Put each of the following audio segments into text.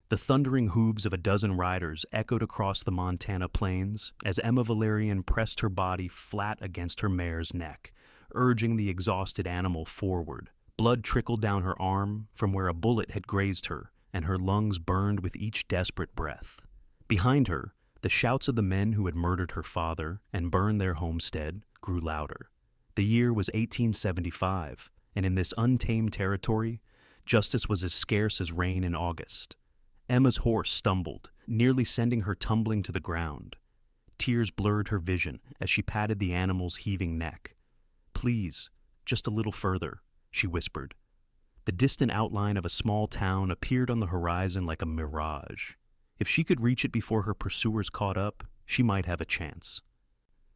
The thundering hooves of a dozen riders echoed across the Montana plains as Emma Valerian pressed her body flat against her mare's neck, urging the exhausted animal forward. Blood trickled down her arm from where a bullet had grazed her, and her lungs burned with each desperate breath. Behind her, the shouts of the men who had murdered her father and burned their homestead grew louder. The year was 1875, and in this untamed territory, justice was as scarce as rain in August. Emma's horse stumbled, nearly sending her tumbling to the ground. Tears blurred her vision as she patted the animal's heaving neck. "Please, just a little further," she whispered. The distant outline of a small town appeared on the horizon like a mirage. If she could reach it before her pursuers caught up, she might have a chance.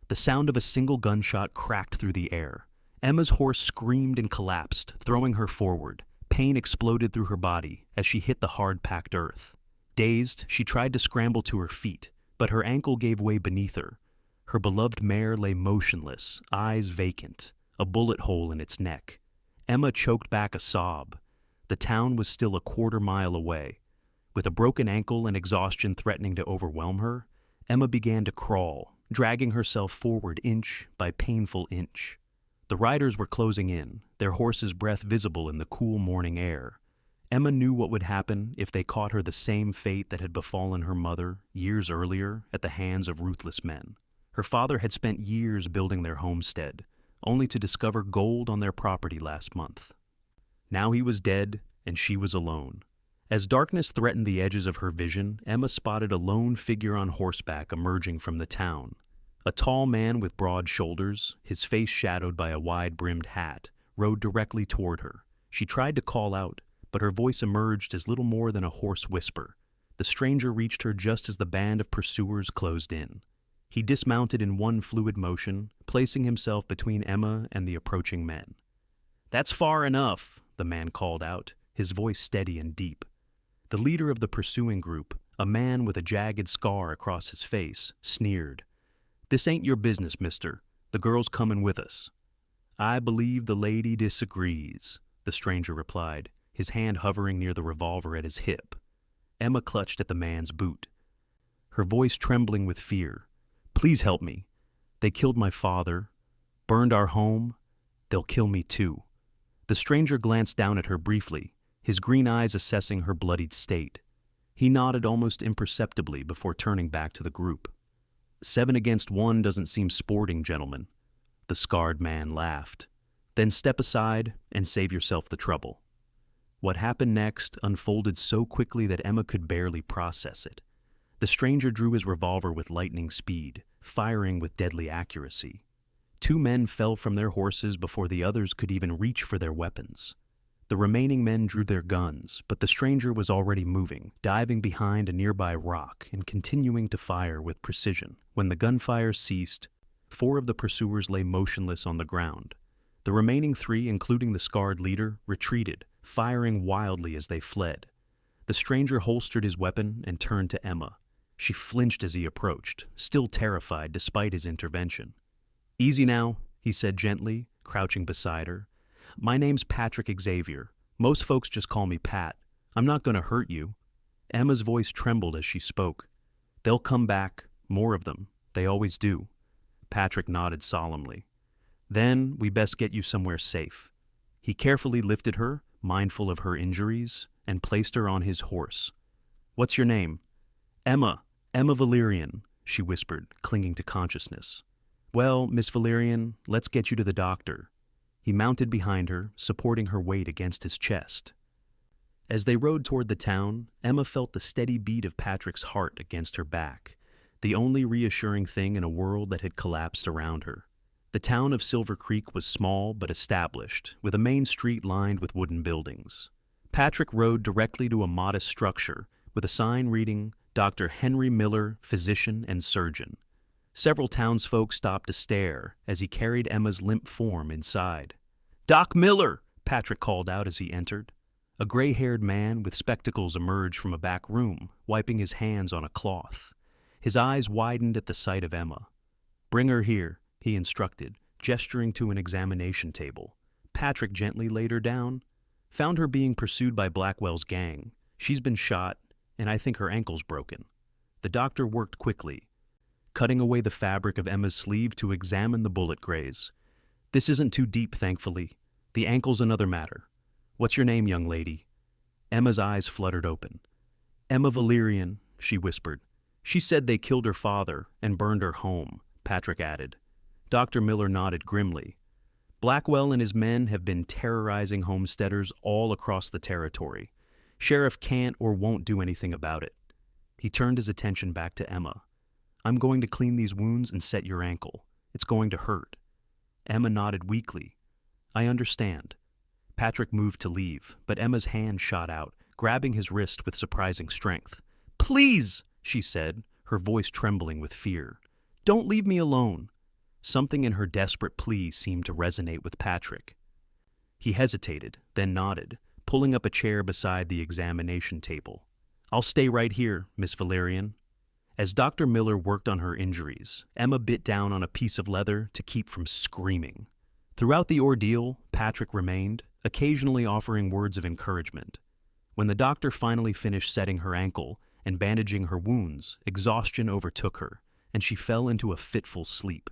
The sound of a single gunshot cracked through the air. Emma's horse screamed and collapsed, throwing her forward. Pain exploded through her body as she hit the hard-packed earth. Dazed, she tried to scramble to her feet, but her ankle gave way beneath her. Her beloved mare lay motionless, eyes vacant, a bullet hole in its neck. Emma choked back a sob. The town was still a quarter-mile away. With a broken ankle and exhaustion threatening to overwhelm her, Emma began to crawl, dragging herself forward inch by painful inch. The riders were closing in, their horses' breath visible in the cool morning air. Emma knew what would happen if they caught her the same fate that had befallen her mother years earlier at the hands of ruthless men. Her father had spent years building their homestead, only to discover gold on their property last month. Now he was dead, and she was alone. As darkness threatened the edges of her vision, Emma spotted a lone figure on horseback emerging from the town. A tall man with broad shoulders, his face shadowed by a wide-brimmed hat, rode directly toward her. She tried to call out, but her voice emerged as little more than a hoarse whisper. The stranger reached her just as the band of pursuers closed in. He dismounted in one fluid motion, placing himself between Emma and the approaching men. "That's far enough," the man called out, his voice steady and deep. The leader of the pursuing group, a man with a jagged scar across his face, sneered. "This ain't your business, mister. The girl's comin' with us." "I believe the lady disagrees," the stranger replied, his hand hovering near the revolver at his hip. Emma clutched at the man's boot, her voice trembling with fear. "Please help me. They killed my father, burned our home. They'll kill me too." The stranger glanced down at her briefly, his green eyes assessing her bloodied state. He nodded almost imperceptibly before turning back to the group. 7 against 1 doesn't seem sporting, gentlemen." The scarred man laughed. "Then step aside and save yourself the trouble." What happened next unfolded so quickly that Emma could barely process it. The stranger drew his revolver with lightning speed, firing with deadly accuracy. 2 men fell from their horses before the others could even reach for their weapons. The remaining men drew their guns, but the stranger was already moving, diving behind a nearby rock and continuing to fire with precision. When the gunfire ceased, 4 of the pursuers lay motionless on the ground. The remaining 3, including the scarred leader, retreated, firing wildly as they fled. The stranger holstered his weapon and turned to Emma. She flinched as he approached, still terrified despite his intervention. "Easy now," he said gently, crouching beside her. "My name's Patrick Xavier. Most folks just call me Pat. I'm not going to hurt you." Emma's voice trembled as she spoke. "They'll come back, more of them. They always do." Patrick nodded solemnly. "Then we best get you somewhere safe." He carefully lifted her, mindful of her injuries, and placed her on his horse. "What's your name?" Emma Valerian," she whispered, clinging to consciousness. "Well, Miss Valerian, let's get you to the doctor." He mounted behind her, supporting her weight against his chest. As they rode toward the town, Emma felt the steady beat of Patrick's heart against her back, the only reassuring thing in a world that had collapsed around her. The town of Silver Creek was small but established, with a main street lined with wooden buildings. Patrick rode directly to a modest structure with a sign reading, "Dr. Henry Miller, Physician and Surgeon." Several townsfolk stopped to stare as he carried Emma's limp form inside. "Doc Miller!" Patrick called out as he entered. A gray-haired man with spectacles emerged from a back room, wiping his hands on a cloth. His eyes widened at the sight of Emma. "Bring her here," he instructed, gesturing to an examination table. Patrick gently laid her down. "Found her being pursued by Blackwell's gang. She's been shot, and I think her ankle's broken." The doctor worked quickly, cutting away the fabric of Emma's sleeve to examine the bullet graze. "This isn't too deep, thankfully. The ankle's another matter. What's your name, young lady?" Emma's eyes fluttered open. "Emma Valerian," she whispered. "She said they killed her father and burned her home," Patrick added. Dr. Miller nodded grimly. "Blackwell and his men have been terrorizing homesteaders all across the territory. Sheriff can't or won't do anything about it." He turned his attention back to Emma. "I'm going to clean these wounds and set your ankle. It's going to hurt." Emma nodded weakly. "I understand." Patrick moved to leave, but Emma's hand shot out, grabbing his wrist with surprising strength. "Please," she said, her voice trembling with fear. "Don't leave me alone." Something in her desperate plea seemed to resonate with Patrick. He hesitated, then nodded, pulling up a chair beside the examination table. "I'll stay right here, Miss Valerian." As Dr. Miller worked on her injuries, Emma bit down on a piece of leather to keep from screaming. Throughout the ordeal, Patrick remained, occasionally offering words of encouragement. When the doctor finally finished setting her ankle and bandaging her wounds, exhaustion overtook her, and she fell into a fitful sleep.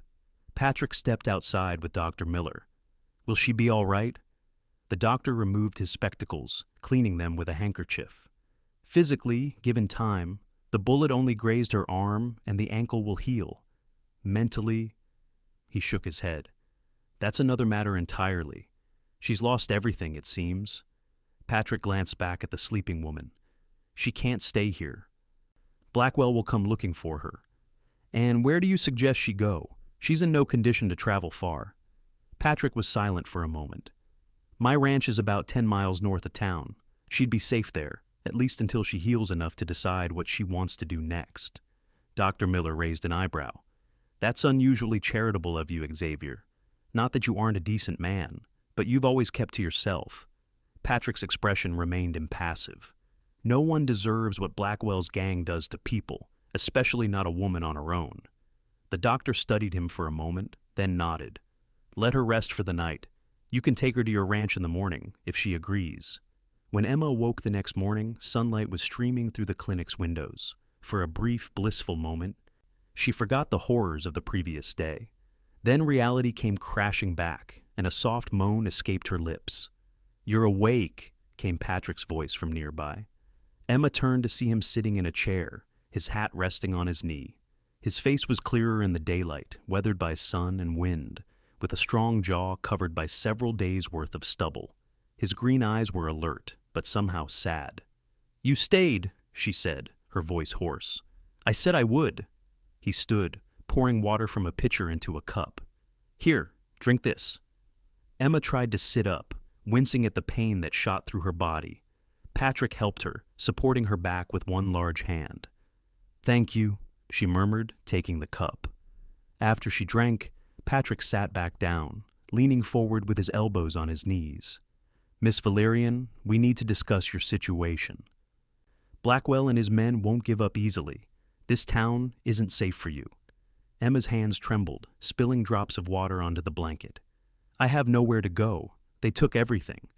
Patrick stepped outside with Dr. Miller. "Will she be all right?" The doctor removed his spectacles, cleaning them with a handkerchief. "Physically, given time, the bullet only grazed her arm and the ankle will heal. Mentally," he shook his head. "That's another matter entirely. She's lost everything, it seems." Patrick glanced back at the sleeping woman. "She can't stay here. Blackwell will come looking for her. And where do you suggest she go? She's in no condition to travel far." Patrick was silent for a moment. "My ranch is about 10 miles north of town. She'd be safe there, at least until she heals enough to decide what she wants to do next." Dr. Miller raised an eyebrow. "That's unusually charitable of you, Xavier. Not that you aren't a decent man, but you've always kept to yourself." Patrick's expression remained impassive. No one deserves what Blackwell's gang does to people, especially not a woman on her own. The doctor studied him for a moment, then nodded. "Let her rest for the night. You can take her to your ranch in the morning, if she agrees." When Emma awoke the next morning, sunlight was streaming through the clinic's windows. For a brief, blissful moment, she forgot the horrors of the previous day. Then reality came crashing back, and a soft moan escaped her lips. "You're awake," came Patrick's voice from nearby. Emma turned to see him sitting in a chair, his hat resting on his knee. His face was clearer in the daylight, weathered by sun and wind, with a strong jaw covered by several days' worth of stubble. His green eyes were alert, but somehow sad. "You stayed," she said, her voice hoarse. "I said I would." He stood, pouring water from a pitcher into a cup. "Here, drink this." Emma tried to sit up, wincing at the pain that shot through her body. Patrick helped her, supporting her back with one large hand. "Thank you," she murmured, taking the cup. After she drank, Patrick sat back down, leaning forward with his elbows on his knees. "Miss Valerian, we need to discuss your situation. Blackwell and his men won't give up easily. This town isn't safe for you." Emma's hands trembled, spilling drops of water onto the blanket. "I have nowhere to go. They took everything.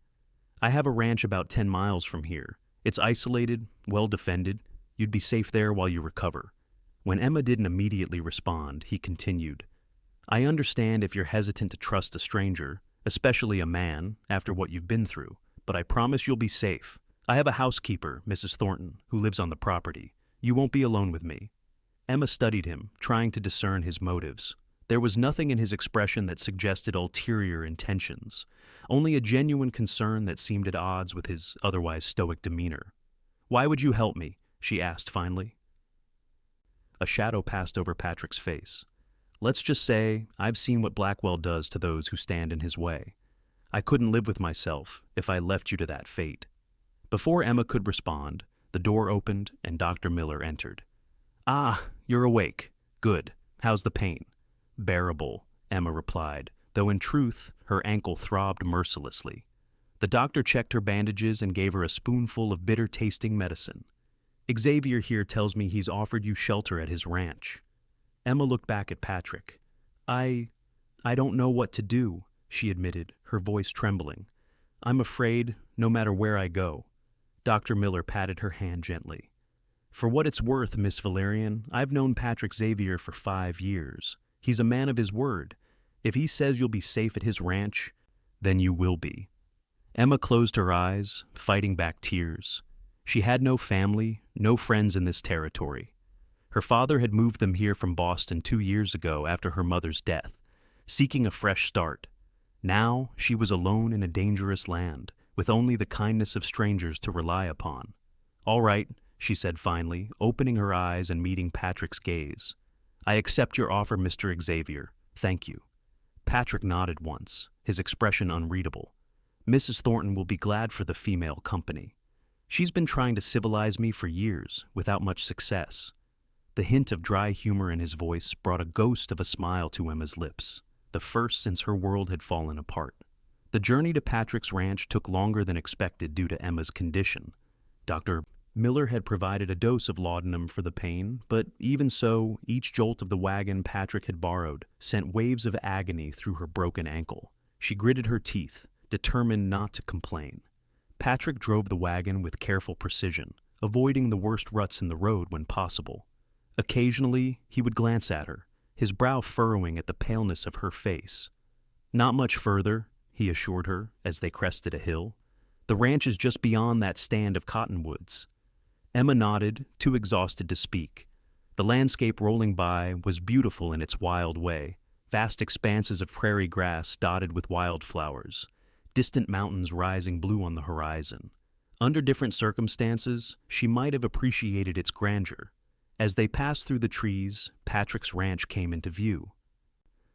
I have a ranch about 10 miles from here. It's isolated, well defended. You'd be safe there while you recover." When Emma didn't immediately respond, he continued, "I understand if you're hesitant to trust a stranger, especially a man, after what you've been through, but I promise you'll be safe. I have a housekeeper, Mrs. Thornton, who lives on the property. You won't be alone with me." Emma studied him, trying to discern his motives. There was nothing in his expression that suggested ulterior intentions, only a genuine concern that seemed at odds with his otherwise stoic demeanor. "Why would you help me?" she asked finally. A shadow passed over Patrick's face. "Let's just say I've seen what Blackwell does to those who stand in his way. I couldn't live with myself if I left you to that fate." Before Emma could respond, the door opened and Dr. Miller entered. "Ah, you're awake. Good. How's the pain?" "Bearable," Emma replied, though in truth her ankle throbbed mercilessly. The doctor checked her bandages and gave her a spoonful of bitter-tasting medicine. "Xavier here tells me he's offered you shelter at his ranch." Emma looked back at Patrick. I don't know what to do," she admitted, her voice trembling. "I'm afraid, no matter where I go." Dr. Miller patted her hand gently. For what it's worth, Miss Valerian, I've known Patrick Xavier for 5 years. He's a man of his word. If he says you'll be safe at his ranch, then you will be. Emma closed her eyes, fighting back tears. She had no family, no friends in this territory. Her father had moved them here from Boston 2 years ago after her mother's death, seeking a fresh start. Now she was alone in a dangerous land, with only the kindness of strangers to rely upon. "All right," she said finally, opening her eyes and meeting Patrick's gaze. "I accept your offer, Mr. Xavier. Thank you." Patrick nodded once, his expression unreadable. "Mrs. Thornton will be glad for the female company. She's been trying to civilize me for years, without much success." The hint of dry humor in his voice brought a ghost of a smile to Emma's lips, the first since her world had fallen apart. The journey to Patrick's ranch took longer than expected due to Emma's condition. Dr. Miller had provided a dose of laudanum for the pain, but even so, each jolt of the wagon Patrick had borrowed sent waves of agony through her broken ankle. She gritted her teeth, determined not to complain. Patrick drove the wagon with careful precision, avoiding the worst ruts in the road when possible. Occasionally, he would glance at her, his brow furrowing at the paleness of her face. "Not much further," he assured her as they crested a hill. "The ranch is just beyond that stand of cottonwoods." Emma nodded, too exhausted to speak. The landscape rolling by was beautiful in its wild way, vast expanses of prairie grass dotted with wildflowers, distant mountains rising blue on the horizon. Under different circumstances, she might have appreciated its grandeur. As they passed through the trees, Patrick's ranch came into view.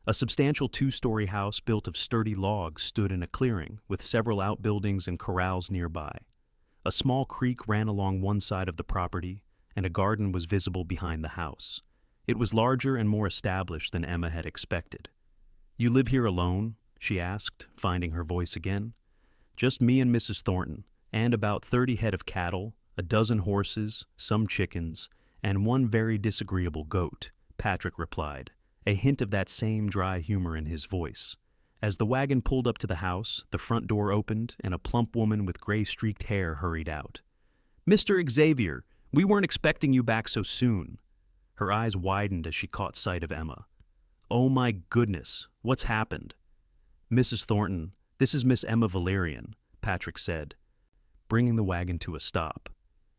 A substantial 2-story house built of sturdy logs stood in a clearing, with several outbuildings and corrals nearby. A small creek ran along one side of the property, and a garden was visible behind the house. It was larger and more established than Emma had expected. "You live here alone?" she asked, finding her voice again. "Just me and Mrs. Thornton, and about 30 head of cattle, a dozen horses, some chickens, and one very disagreeable goat," Patrick replied, a hint of that same dry humor in his voice. As the wagon pulled up to the house, the front door opened, and a plump woman with gray-streaked hair hurried out. "Mr. Xavier, we weren't expecting you back so soon." Her eyes widened as she caught sight of Emma. "Oh my goodness, what's happened?" "Mrs. Thornton, this is Miss Emma Valerian," Patrick said, bringing the wagon to a stop.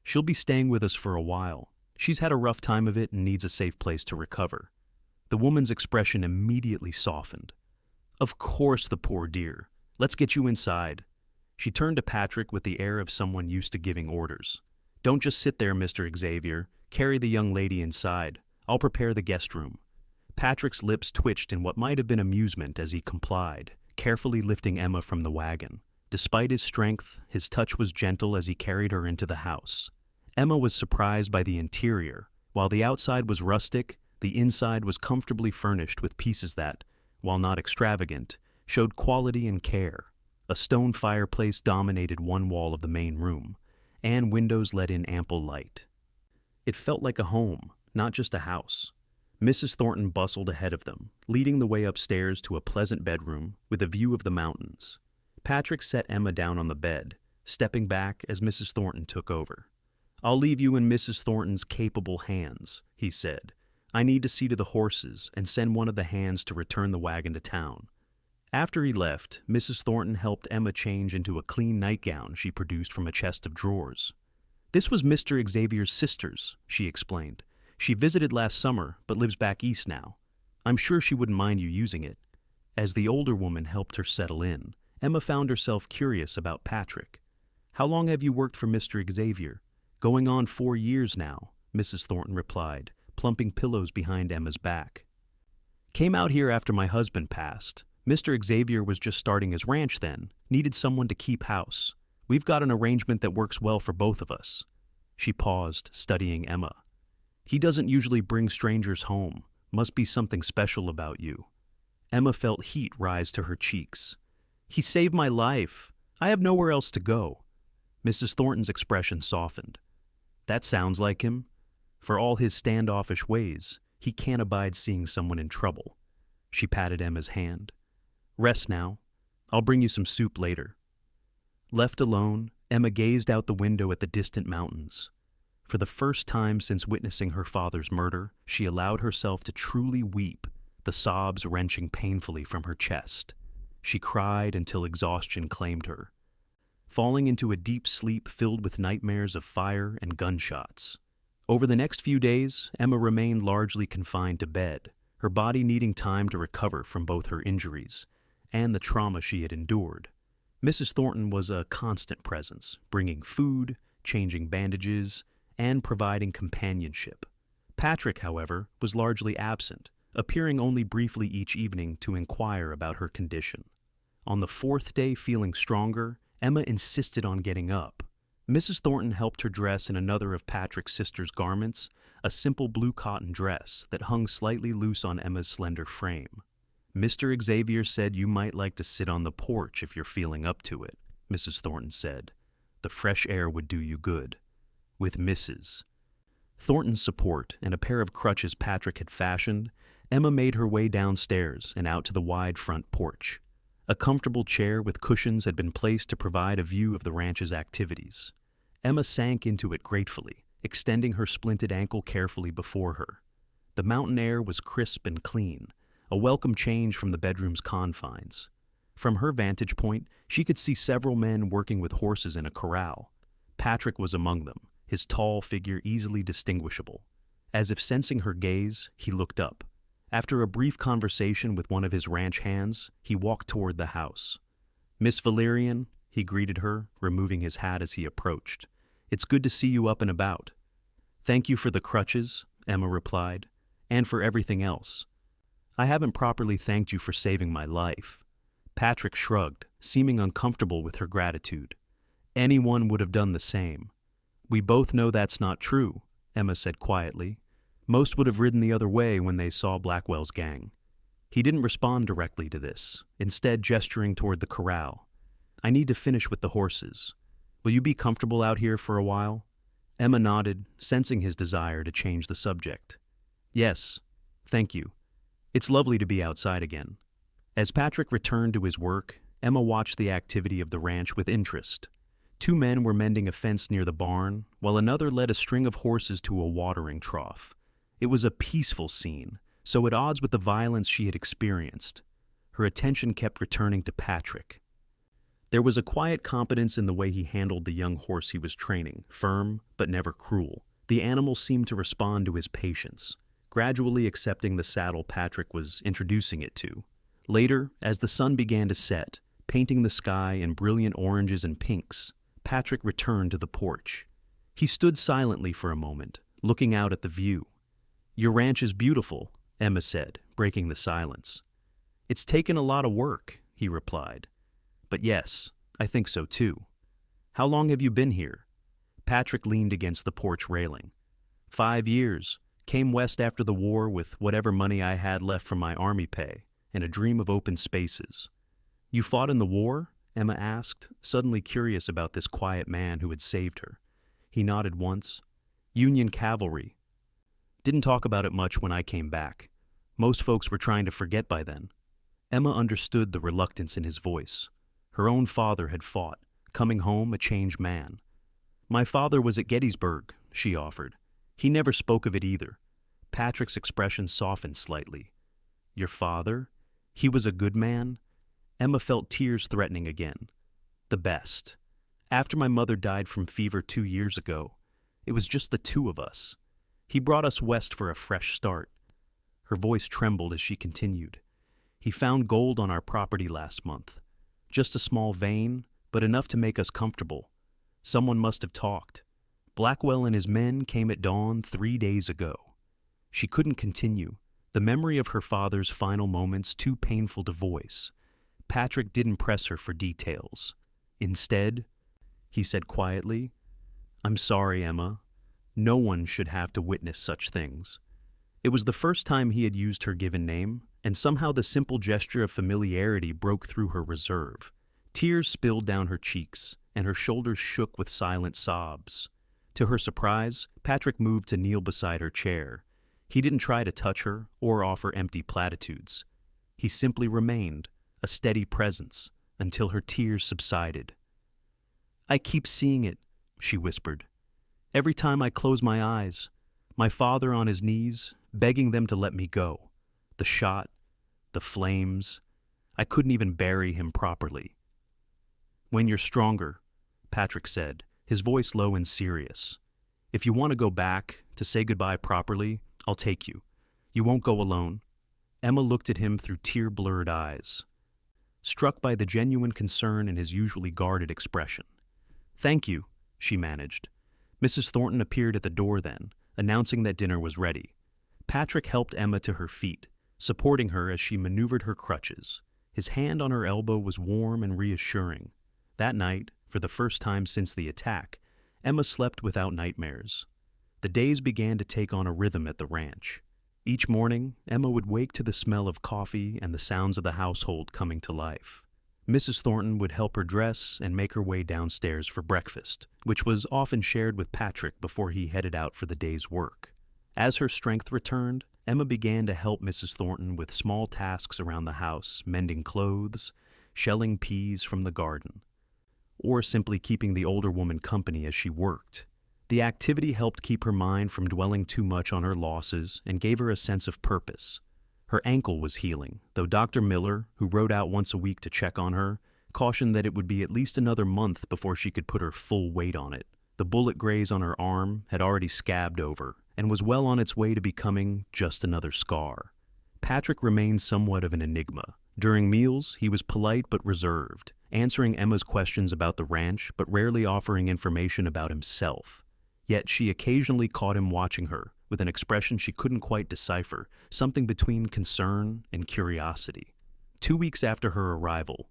"She'll be staying with us for a while. She's had a rough time of it and needs a safe place to recover." The woman's expression immediately softened. "Of course, the poor dear. Let's get you inside." She turned to Patrick with the air of someone used to giving orders. "Don't just sit there, Mr. Xavier. Carry the young lady inside. I'll prepare the guest room." Patrick's lips twitched in what might have been amusement as he complied, carefully lifting Emma from the wagon. Despite his strength, his touch was gentle as he carried her into the house. Emma was surprised by the interior. While the outside was rustic, the inside was comfortably furnished with pieces that, while not extravagant, showed quality and care. A stone fireplace dominated one wall of the main room, and windows let in ample light. It felt like a home, not just a house. Mrs. Thornton bustled ahead of them, leading the way upstairs to a pleasant bedroom with a view of the mountains. Patrick set Emma down on the bed, stepping back as Mrs. Thornton took over. "I'll leave you in Mrs. Thornton's capable hands," he said. "I need to see to the horses and send one of the hands to return the wagon to town." After he left, Mrs. Thornton helped Emma change into a clean nightgown she produced from a chest of drawers. "This was Mr. Xavier's sister's," she explained. "She visited last summer, but lives back east now. I'm sure she wouldn't mind you using it." As the older woman helped her settle in, Emma found herself curious about Patrick. "How long have you worked for Mr. Xavier?" "Going on 4 years now," Mrs. Thornton replied, plumping pillows behind Emma's back. "Came out here after my husband passed. Mr. Xavier was just starting his ranch then, needed someone to keep house. We've got an arrangement that works well for both of us." She paused, studying Emma. "He doesn't usually bring strangers home. Must be something special about you." Emma felt heat rise to her cheeks. "He saved my life. I have nowhere else to go." Mrs. Thornton's expression softened. "That sounds like him. For all his standoffish ways, he can't abide seeing someone in trouble." She patted Emma's hand. "Rest now. I'll bring you some soup later." Left alone, Emma gazed out the window at the distant mountains. For the first time since witnessing her father's murder, she allowed herself to truly weep, the sobs wrenching painfully from her chest. She cried until exhaustion claimed her, falling into a deep sleep filled with nightmares of fire and gunshots. Over the next few days, Emma remained largely confined to bed, her body needing time to recover from both her injuries and the trauma she had endured. Mrs. Thornton was a constant presence, bringing food, changing bandages, and providing companionship. Patrick, however, was largely absent, appearing only briefly each evening to inquire about her condition. On the fourth day, feeling stronger, Emma insisted on getting up. Mrs. Thornton helped her dress in another of Patrick's sister's garments, a simple blue cotton dress that hung slightly loose on Emma's slender frame. "Mr. Xavier said you might like to sit on the porch if you're feeling up to it," Mrs. Thornton said. "The fresh air would do you good." With Mrs. Thornton's support and a pair of crutches Patrick had fashioned, Emma made her way downstairs and out to the wide front porch. A comfortable chair with cushions had been placed to provide a view of the ranch's activities. Emma sank into it gratefully, extending her splinted ankle carefully before her. The mountain air was crisp and clean, a welcome change from the bedroom's confines. From her vantage point, she could see several men working with horses in a corral. Patrick was among them, his tall figure easily distinguishable. As if sensing her gaze, he looked up. After a brief conversation with one of his ranch hands, he walked toward the house. "Miss Valerian," he greeted her, removing his hat as he approached. "It's good to see you up and about." "Thank you for the crutches," Emma replied, "and for everything else. I haven't properly thanked you for saving my life." Patrick shrugged, seeming uncomfortable with her gratitude. "Anyone would have done the same." "We both know that's not true," Emma said quietly. "Most would have ridden the other way when they saw Blackwell's gang." He didn't respond directly to this, instead gesturing toward the corral. "I need to finish with the horses. Will you be comfortable out here for a while?" Emma nodded, sensing his desire to change the subject. "Yes, thank you. It's lovely to be outside again." As Patrick returned to his work, Emma watched the activity of the ranch with interest. Two men were mending a fence near the barn, while another led a string of horses to a watering trough. It was a peaceful scene, so at odds with the violence she had experienced. Her attention kept returning to Patrick. There was a quiet competence in the way he handled the young horse he was training, firm but never cruel. The animal seemed to respond to his patience, gradually accepting the saddle Patrick was introducing it to. Later, as the sun began to set, painting the sky in brilliant oranges and pinks, Patrick returned to the porch. He stood silently for a moment, looking out at the view. "Your ranch is beautiful," Emma said, breaking the silence. "It's taken a lot of work," he replied. "But yes, I think so too." "How long have you been here?" Patrick leaned against the porch railing. 5 years. Came west after the war with whatever money I had left from my army pay, and a dream of open spaces." "You fought in the war?" Emma asked, suddenly curious about this quiet man who had saved her. He nodded once. "Union cavalry. Didn't talk about it much when I came back. Most folks were trying to forget by then." Emma understood the reluctance in his voice. Her own father had fought, coming home a changed man. "My father was at Gettysburg," she offered. "He never spoke of it either." Patrick's expression softened slightly. "Your father? He was a good man?" Emma felt tears threatening again. "The best. After my mother died from fever 2 years ago, it was just the two of us. He brought us west for a fresh start." Her voice trembled as she continued. "He found gold on our property last month. Just a small vein, but enough to make us comfortable. Someone must have talked. Blackwell and his men came at dawn 3 days ago." She couldn't continue, the memory of her father's final moments too painful to voice. Patrick didn't press her for details. Instead, he said quietly, "I'm sorry, Emma. No one should have to witness such things." It was the first time he had used her given name, and somehow the simple gesture of familiarity broke through her reserve. Tears spilled down her cheeks, and her shoulders shook with silent sobs. To her surprise, Patrick moved to kneel beside her chair. He didn't try to touch her or offer empty platitudes. He simply remained, a steady presence, until her tears subsided. "I keep seeing it," she whispered. Every time I close my eyes, my father on his knees, begging them to let me go. The shot, the flames. I couldn't even bury him properly. When you're stronger, Patrick said, his voice low and serious. If you want to go back, to say goodbye properly, I'll take you. You won't go alone. Emma looked at him through tear-blurred eyes, struck by the genuine concern in his usually guarded expression. Thank you, she managed. Mrs. Thornton appeared at the door then, announcing that dinner was ready. Patrick helped Emma to her feet, supporting her as she maneuvered her crutches. His hand on her elbow was warm and reassuring. That night, for the first time since the attack, Emma slept without nightmares. The days began to take on a rhythm at the ranch. Each morning, Emma would wake to the smell of coffee and the sounds of the household coming to life. Mrs. Thornton would help her dress and make her way downstairs for breakfast, which was often shared with Patrick before he headed out for the day's work. As her strength returned, Emma began to help Mrs. Thornton with small tasks around the house, mending clothes, shelling peas from the garden, or simply keeping the older woman company as she worked. The activity helped keep her mind from dwelling too much on her losses and gave her a sense of purpose. Her ankle was healing, though Dr. Miller, who rode out once a week to check on her, cautioned that it would be at least another month before she could put her full weight on it. The bullet graze on her arm had already scabbed over and was well on its way to becoming just another scar. Patrick remained somewhat of an enigma. During meals, he was polite but reserved, answering Emma's questions about the ranch but rarely offering information about himself. Yet she occasionally caught him watching her, with an expression she couldn't quite decipher, something between concern and curiosity. 2 weeks after her arrival,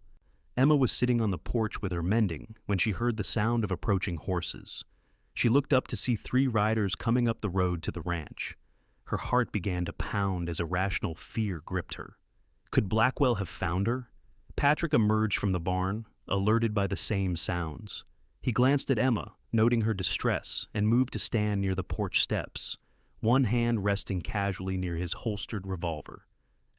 Emma was sitting on the porch with her mending when she heard the sound of approaching horses. She looked up to see 3 riders coming up the road to the ranch. Her heart began to pound as irrational fear gripped her. Could Blackwell have found her? Patrick emerged from the barn, alerted by the same sounds. He glanced at Emma, noting her distress, and moved to stand near the porch steps, one hand resting casually near his holstered revolver.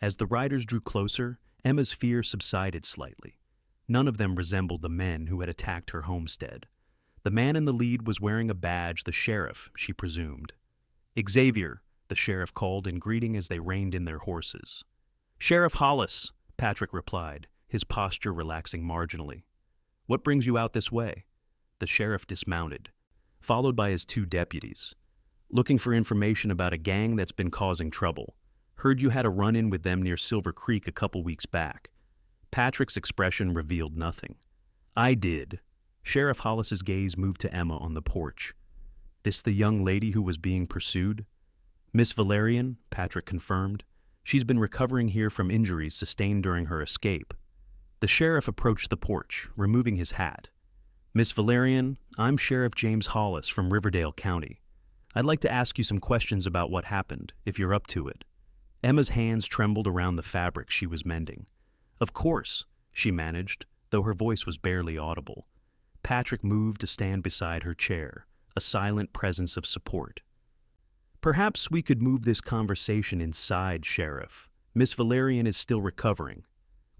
As the riders drew closer, Emma's fear subsided slightly. None of them resembled the men who had attacked her homestead. The man in the lead was wearing a badge, the sheriff, she presumed. Xavier, the sheriff called in greeting as they reined in their horses. Sheriff Hollis, Patrick replied, his posture relaxing marginally. What brings you out this way? The sheriff dismounted, followed by his 2 deputies. Looking for information about a gang that's been causing trouble. Heard you had a run-in with them near Silver Creek a couple weeks back. Patrick's expression revealed nothing. I did. Sheriff Hollis's gaze moved to Emma on the porch. This the young lady who was being pursued? Miss Valerian, Patrick confirmed. She's been recovering here from injuries sustained during her escape. The sheriff approached the porch, removing his hat. Miss Valerian, I'm Sheriff James Hollis from Riverdale County. I'd like to ask you some questions about what happened, if you're up to it. Emma's hands trembled around the fabric she was mending. Of course, she managed, though her voice was barely audible. Patrick moved to stand beside her chair, a silent presence of support. Perhaps we could move this conversation inside, Sheriff. Miss Valerian is still recovering.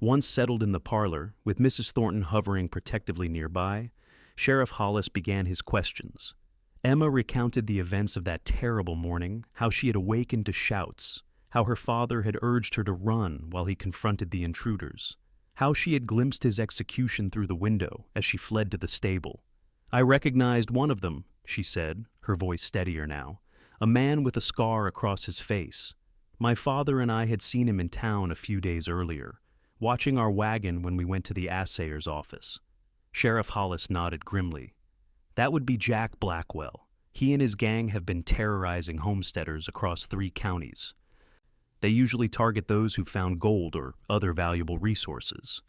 Once settled in the parlor, with Mrs. Thornton hovering protectively nearby, Sheriff Hollis began his questions. Emma recounted the events of that terrible morning, how she had awakened to shouts, how her father had urged her to run while he confronted the intruders, how she had glimpsed his execution through the window as she fled to the stable. I recognized one of them, she said, her voice steadier now, a man with a scar across his face. My father and I had seen him in town a few days earlier, watching our wagon when we went to the assayer's office. Sheriff Hollis nodded grimly. That would be Jack Blackwell. He and his gang have been terrorizing homesteaders across 3 counties. They usually target those who found gold or other valuable resources.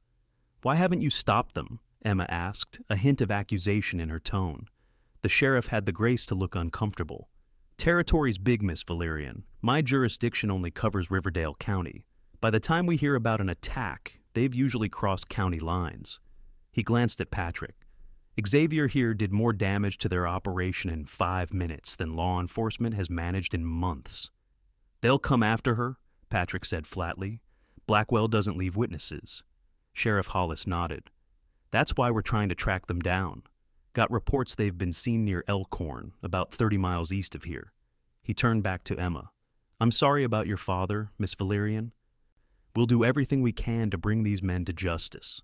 Why haven't you stopped them? Emma asked, a hint of accusation in her tone. The sheriff had the grace to look uncomfortable. Territory's big, Miss Valerian. My jurisdiction only covers Riverdale County. By the time we hear about an attack, they've usually crossed county lines. He glanced at Patrick. Xavier here did more damage to their operation in 5 minutes than law enforcement has managed in months. They'll come after her, Patrick said flatly. Blackwell doesn't leave witnesses. Sheriff Hollis nodded. That's why we're trying to track them down. Got reports they've been seen near Elkhorn, about 30 miles east of here. He turned back to Emma. I'm sorry about your father, Miss Valerian. We'll do everything we can to bring these men to justice.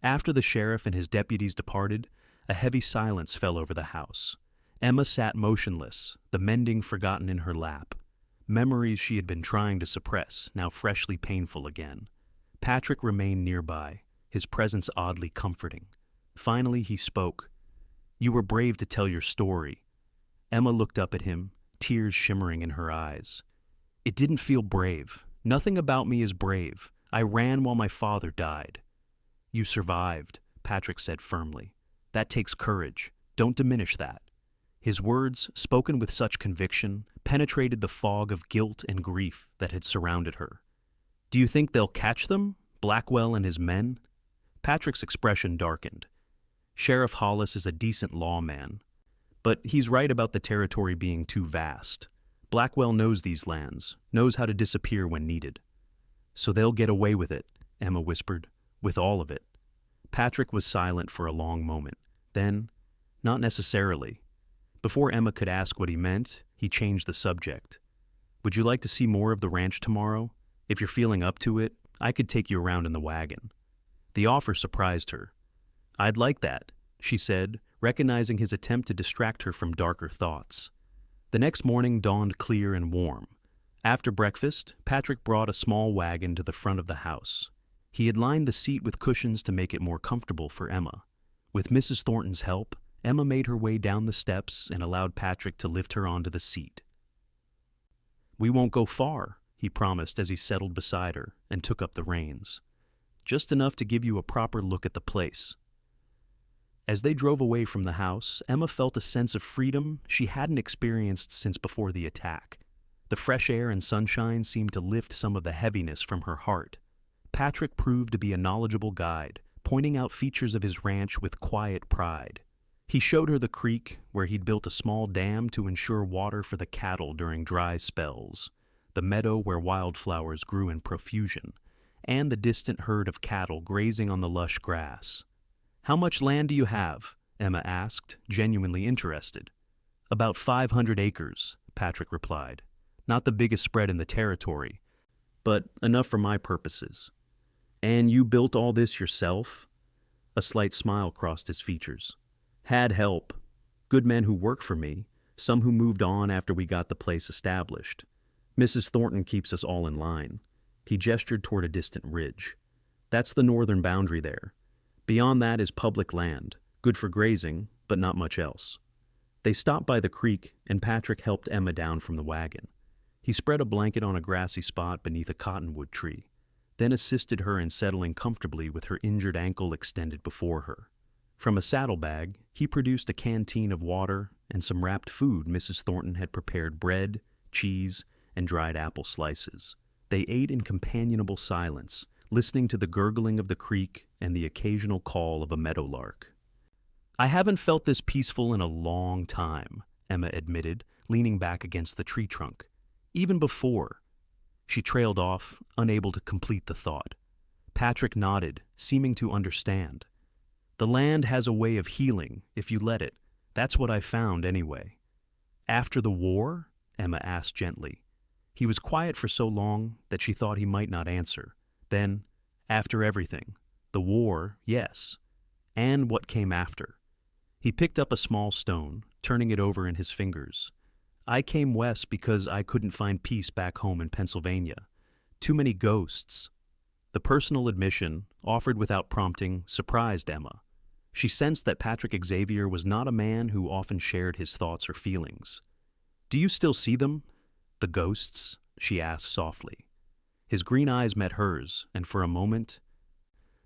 After the sheriff and his deputies departed, a heavy silence fell over the house. Emma sat motionless, the mending forgotten in her lap. Memories she had been trying to suppress, now freshly painful again. Patrick remained nearby, his presence oddly comforting. Finally he spoke. You were brave to tell your story. Emma looked up at him, tears shimmering in her eyes. It didn't feel brave. Nothing about me is brave. I ran while my father died. You survived, Patrick said firmly. That takes courage. Don't diminish that. His words, spoken with such conviction, penetrated the fog of guilt and grief that had surrounded her. Do you think they'll catch them, Blackwell and his men? Patrick's expression darkened. Sheriff Hollis is a decent lawman, but he's right about the territory being too vast. Blackwell knows these lands, knows how to disappear when needed. So they'll get away with it, Emma whispered, with all of it. Patrick was silent for a long moment. Then, not necessarily. Before Emma could ask what he meant, he changed the subject. Would you like to see more of the ranch tomorrow? If you're feeling up to it, I could take you around in the wagon. The offer surprised her. I'd like that, she said, recognizing his attempt to distract her from darker thoughts. The next morning dawned clear and warm. After breakfast, Patrick brought a small wagon to the front of the house. He had lined the seat with cushions to make it more comfortable for Emma. With Mrs. Thornton's help, Emma made her way down the steps and allowed Patrick to lift her onto the seat. We won't go far, he promised as he settled beside her and took up the reins. Just enough to give you a proper look at the place. As they drove away from the house, Emma felt a sense of freedom she hadn't experienced since before the attack. The fresh air and sunshine seemed to lift some of the heaviness from her heart. Patrick proved to be a knowledgeable guide, pointing out features of his ranch with quiet pride. He showed her the creek, where he'd built a small dam to ensure water for the cattle during dry spells, the meadow where wildflowers grew in profusion, and the distant herd of cattle grazing on the lush grass. How much land do you have? Emma asked, genuinely interested. About 500 acres, Patrick replied. Not the biggest spread in the territory, but enough for my purposes. And you built all this yourself? A slight smile crossed his features. Had help. Good men who work for me, some who moved on after we got the place established. Mrs. Thornton keeps us all in line. He gestured toward a distant ridge. That's the northern boundary there. Beyond that is public land, good for grazing, but not much else. They stopped by the creek, and Patrick helped Emma down from the wagon. He spread a blanket on a grassy spot beneath a cottonwood tree, then assisted her in settling comfortably with her injured ankle extended before her. From a saddlebag, he produced a canteen of water and some wrapped food Mrs. Thornton had prepared bread, cheese, and dried apple slices. They ate in companionable silence, listening to the gurgling of the creek and the occasional call of a meadowlark. I haven't felt this peaceful in a long time, Emma admitted, leaning back against the tree trunk. Even before. She trailed off, unable to complete the thought. Patrick nodded, seeming to understand. The land has a way of healing, if you let it. That's what I found, anyway. After the war? Emma asked gently. He was quiet for so long that she thought he might not answer. Then, after everything, the war, yes, and what came after. He picked up a small stone, turning it over in his fingers. I came west because I couldn't find peace back home in Pennsylvania. Too many ghosts. The personal admission, offered without prompting, surprised Emma. She sensed that Patrick Xavier was not a man who often shared his thoughts or feelings. Do you still see them? The ghosts? She asked softly. His green eyes met hers, and for a moment,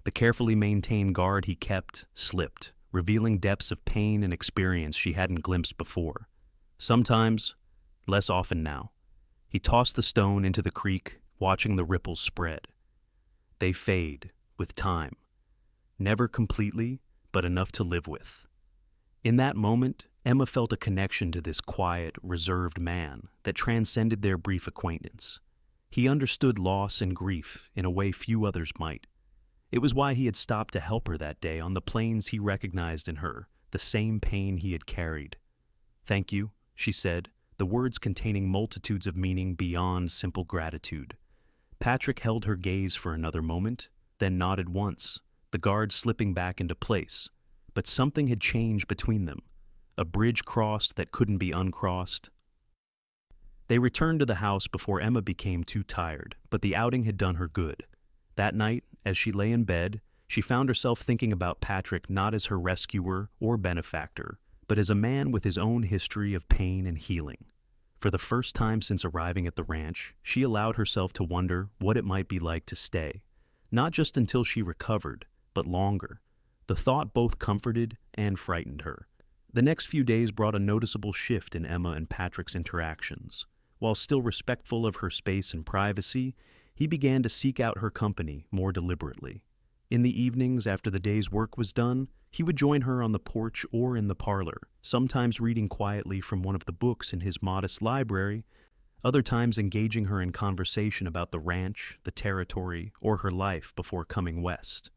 the carefully maintained guard he kept slipped, revealing depths of pain and experience she hadn't glimpsed before. Sometimes, less often now. He tossed the stone into the creek, watching the ripples spread. They fade, with time. Never completely, but enough to live with. In that moment, Emma felt a connection to this quiet, reserved man that transcended their brief acquaintance. He understood loss and grief in a way few others might. It was why he had stopped to help her that day on the plains he recognized in her, the same pain he had carried. "Thank you," she said, the words containing multitudes of meaning beyond simple gratitude. Patrick held her gaze for another moment, then nodded once, the guard slipping back into place. But something had changed between them. A bridge crossed that couldn't be uncrossed. They returned to the house before Emma became too tired, but the outing had done her good. That night, as she lay in bed, she found herself thinking about Patrick not as her rescuer or benefactor, but as a man with his own history of pain and healing. For the first time since arriving at the ranch, she allowed herself to wonder what it might be like to stay, not just until she recovered, but longer. The thought both comforted and frightened her. The next few days brought a noticeable shift in Emma and Patrick's interactions. While still respectful of her space and privacy, he began to seek out her company more deliberately. In the evenings, after the day's work was done, he would join her on the porch or in the parlor, sometimes reading quietly from one of the books in his modest library, other times engaging her in conversation about the ranch, the territory, or her life before coming west.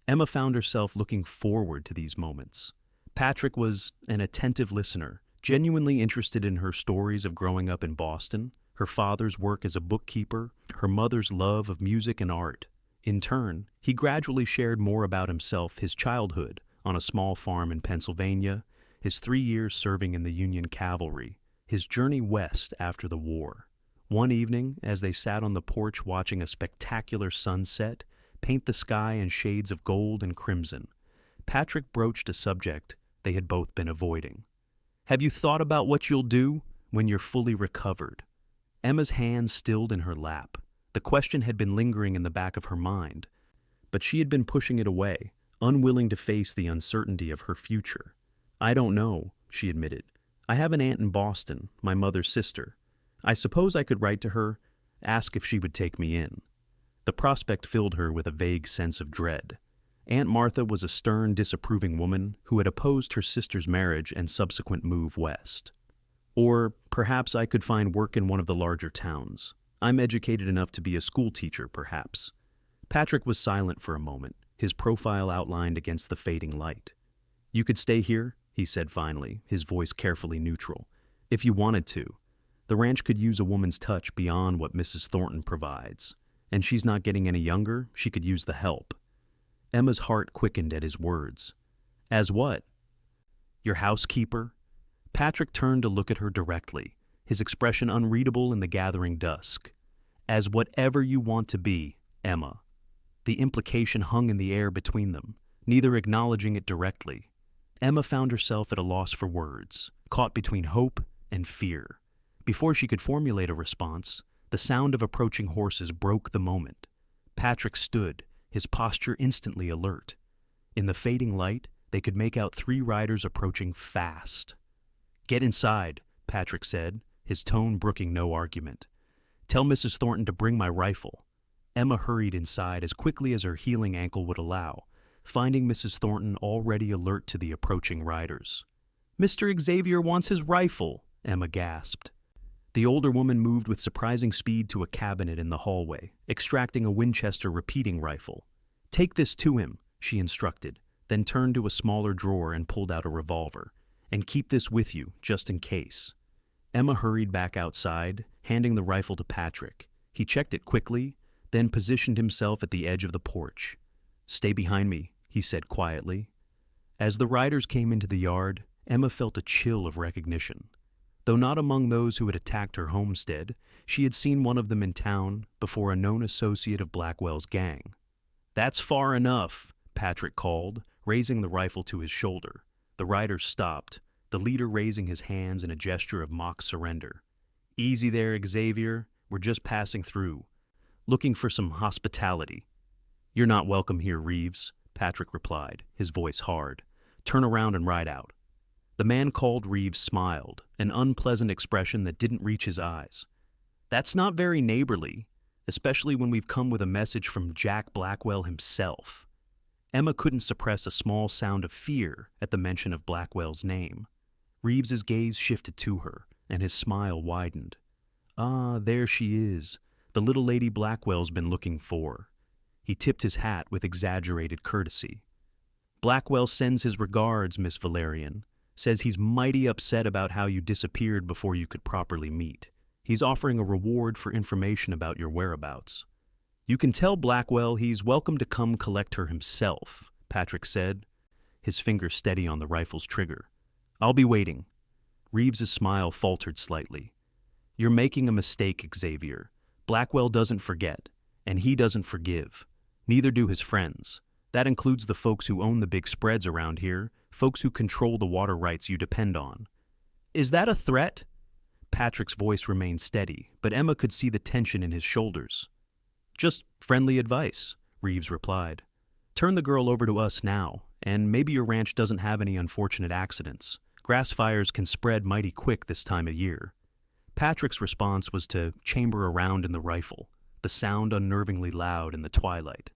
Emma found herself looking forward to these moments. Patrick was an attentive listener, genuinely interested in her stories of growing up in Boston, her father's work as a bookkeeper, her mother's love of music and art. In turn, he gradually shared more about himself, his childhood on a small farm in Pennsylvania, his 3 years serving in the Union Cavalry, his journey west after the war. One evening, as they sat on the porch watching a spectacular sunset paint the sky in shades of gold and crimson, Patrick broached a subject they had both been avoiding. "Have you thought about what you'll do when you're fully recovered?" Emma's hand stilled in her lap. The question had been lingering in the back of her mind, but she had been pushing it away, unwilling to face the uncertainty of her future. "I don't know," she admitted. "I have an aunt in Boston, my mother's sister. I suppose I could write to her, ask if she would take me in." The prospect filled her with a vague sense of dread. Aunt Martha was a stern, disapproving woman who had opposed her sister's marriage and subsequent move west. Or perhaps I could find work in one of the larger towns. I'm educated enough to be a school teacher, perhaps. Patrick was silent for a moment, his profile outlined against the fading light. "You could stay here," he said finally, his voice carefully neutral, "if you wanted to. The ranch could use a woman's touch beyond what Mrs. Thornton provides. And she's not getting any younger, she could use the help." Emma's heart quickened at his words. "As what?" "Your housekeeper?" Patrick turned to look at her directly, his expression unreadable in the gathering dusk. "As whatever you want to be, Emma." The implication hung in the air between them, neither acknowledging it directly. Emma found herself at a loss for words, caught between hope and fear. Before she could formulate a response, the sound of approaching horses broke the moment. Patrick stood, his posture instantly alert. In the fading light, they could make out 3 riders approaching fast. "Get inside," Patrick said, his tone brooking no argument. "Tell Mrs. Thornton to bring my rifle." Emma hurried inside as quickly as her healing ankle would allow, finding Mrs. Thornton already alert to the approaching riders. "Mr. Xavier wants his rifle," Emma gasped. The older woman moved with surprising speed to a cabinet in the hallway, extracting a Winchester repeating rifle. "Take this to him," she instructed, then turned to a smaller drawer and pulled out a revolver. "And keep this with you, just in case." Emma hurried back outside, handing the rifle to Patrick. He checked it quickly, then positioned himself at the edge of the porch. "Stay behind me," he said quietly. As the riders came into the yard, Emma felt a chill of recognition. Though not among those who had attacked her homestead, she had seen one of them in town before a known associate of Blackwell's gang. "That's far enough," Patrick called, raising the rifle to his shoulder. The riders stopped, the leader raising his hands in a gesture of mock surrender. "Easy there, Xavier. We're just passing through. Looking for some hospitality." "You're not welcome here, Reeves," Patrick replied, his voice hard. "Turn around and ride out." The man called Reeves smiled, an unpleasant expression that didn't reach his eyes. "That's not very neighborly, especially when we've come with a message from Jack Blackwell himself." Emma couldn't suppress a small sound of fear at the mention of Blackwell's name. Reeves's gaze shifted to her, and his smile widened. "Ah, there she is, the little lady Blackwell's been looking for." He tipped his hat with exaggerated courtesy. Blackwell sends his regards, Miss Valerian. Says he's mighty upset about how you disappeared before you could properly meet. He's offering a reward for information about your whereabouts. You can tell Blackwell he's welcome to come collect her himself, Patrick said, his finger steady on the rifle's trigger. I'll be waiting. Reeves's smile faltered slightly. You're making a mistake, Xavier. Blackwell doesn't forget, and he doesn't forgive. Neither do his friends. That includes the folks who own the big spreads around here, folks who control the water rights you depend on. Is that a threat? Patrick's voice remained steady, but Emma could see the tension in his shoulders. Just friendly advice, Reeves replied. Turn the girl over to us now, and maybe your ranch doesn't have any unfortunate accidents. Grass fires can spread mighty quick this time of year. Patrick's response was to chamber around in the rifle, the sound unnervingly loud in the twilight.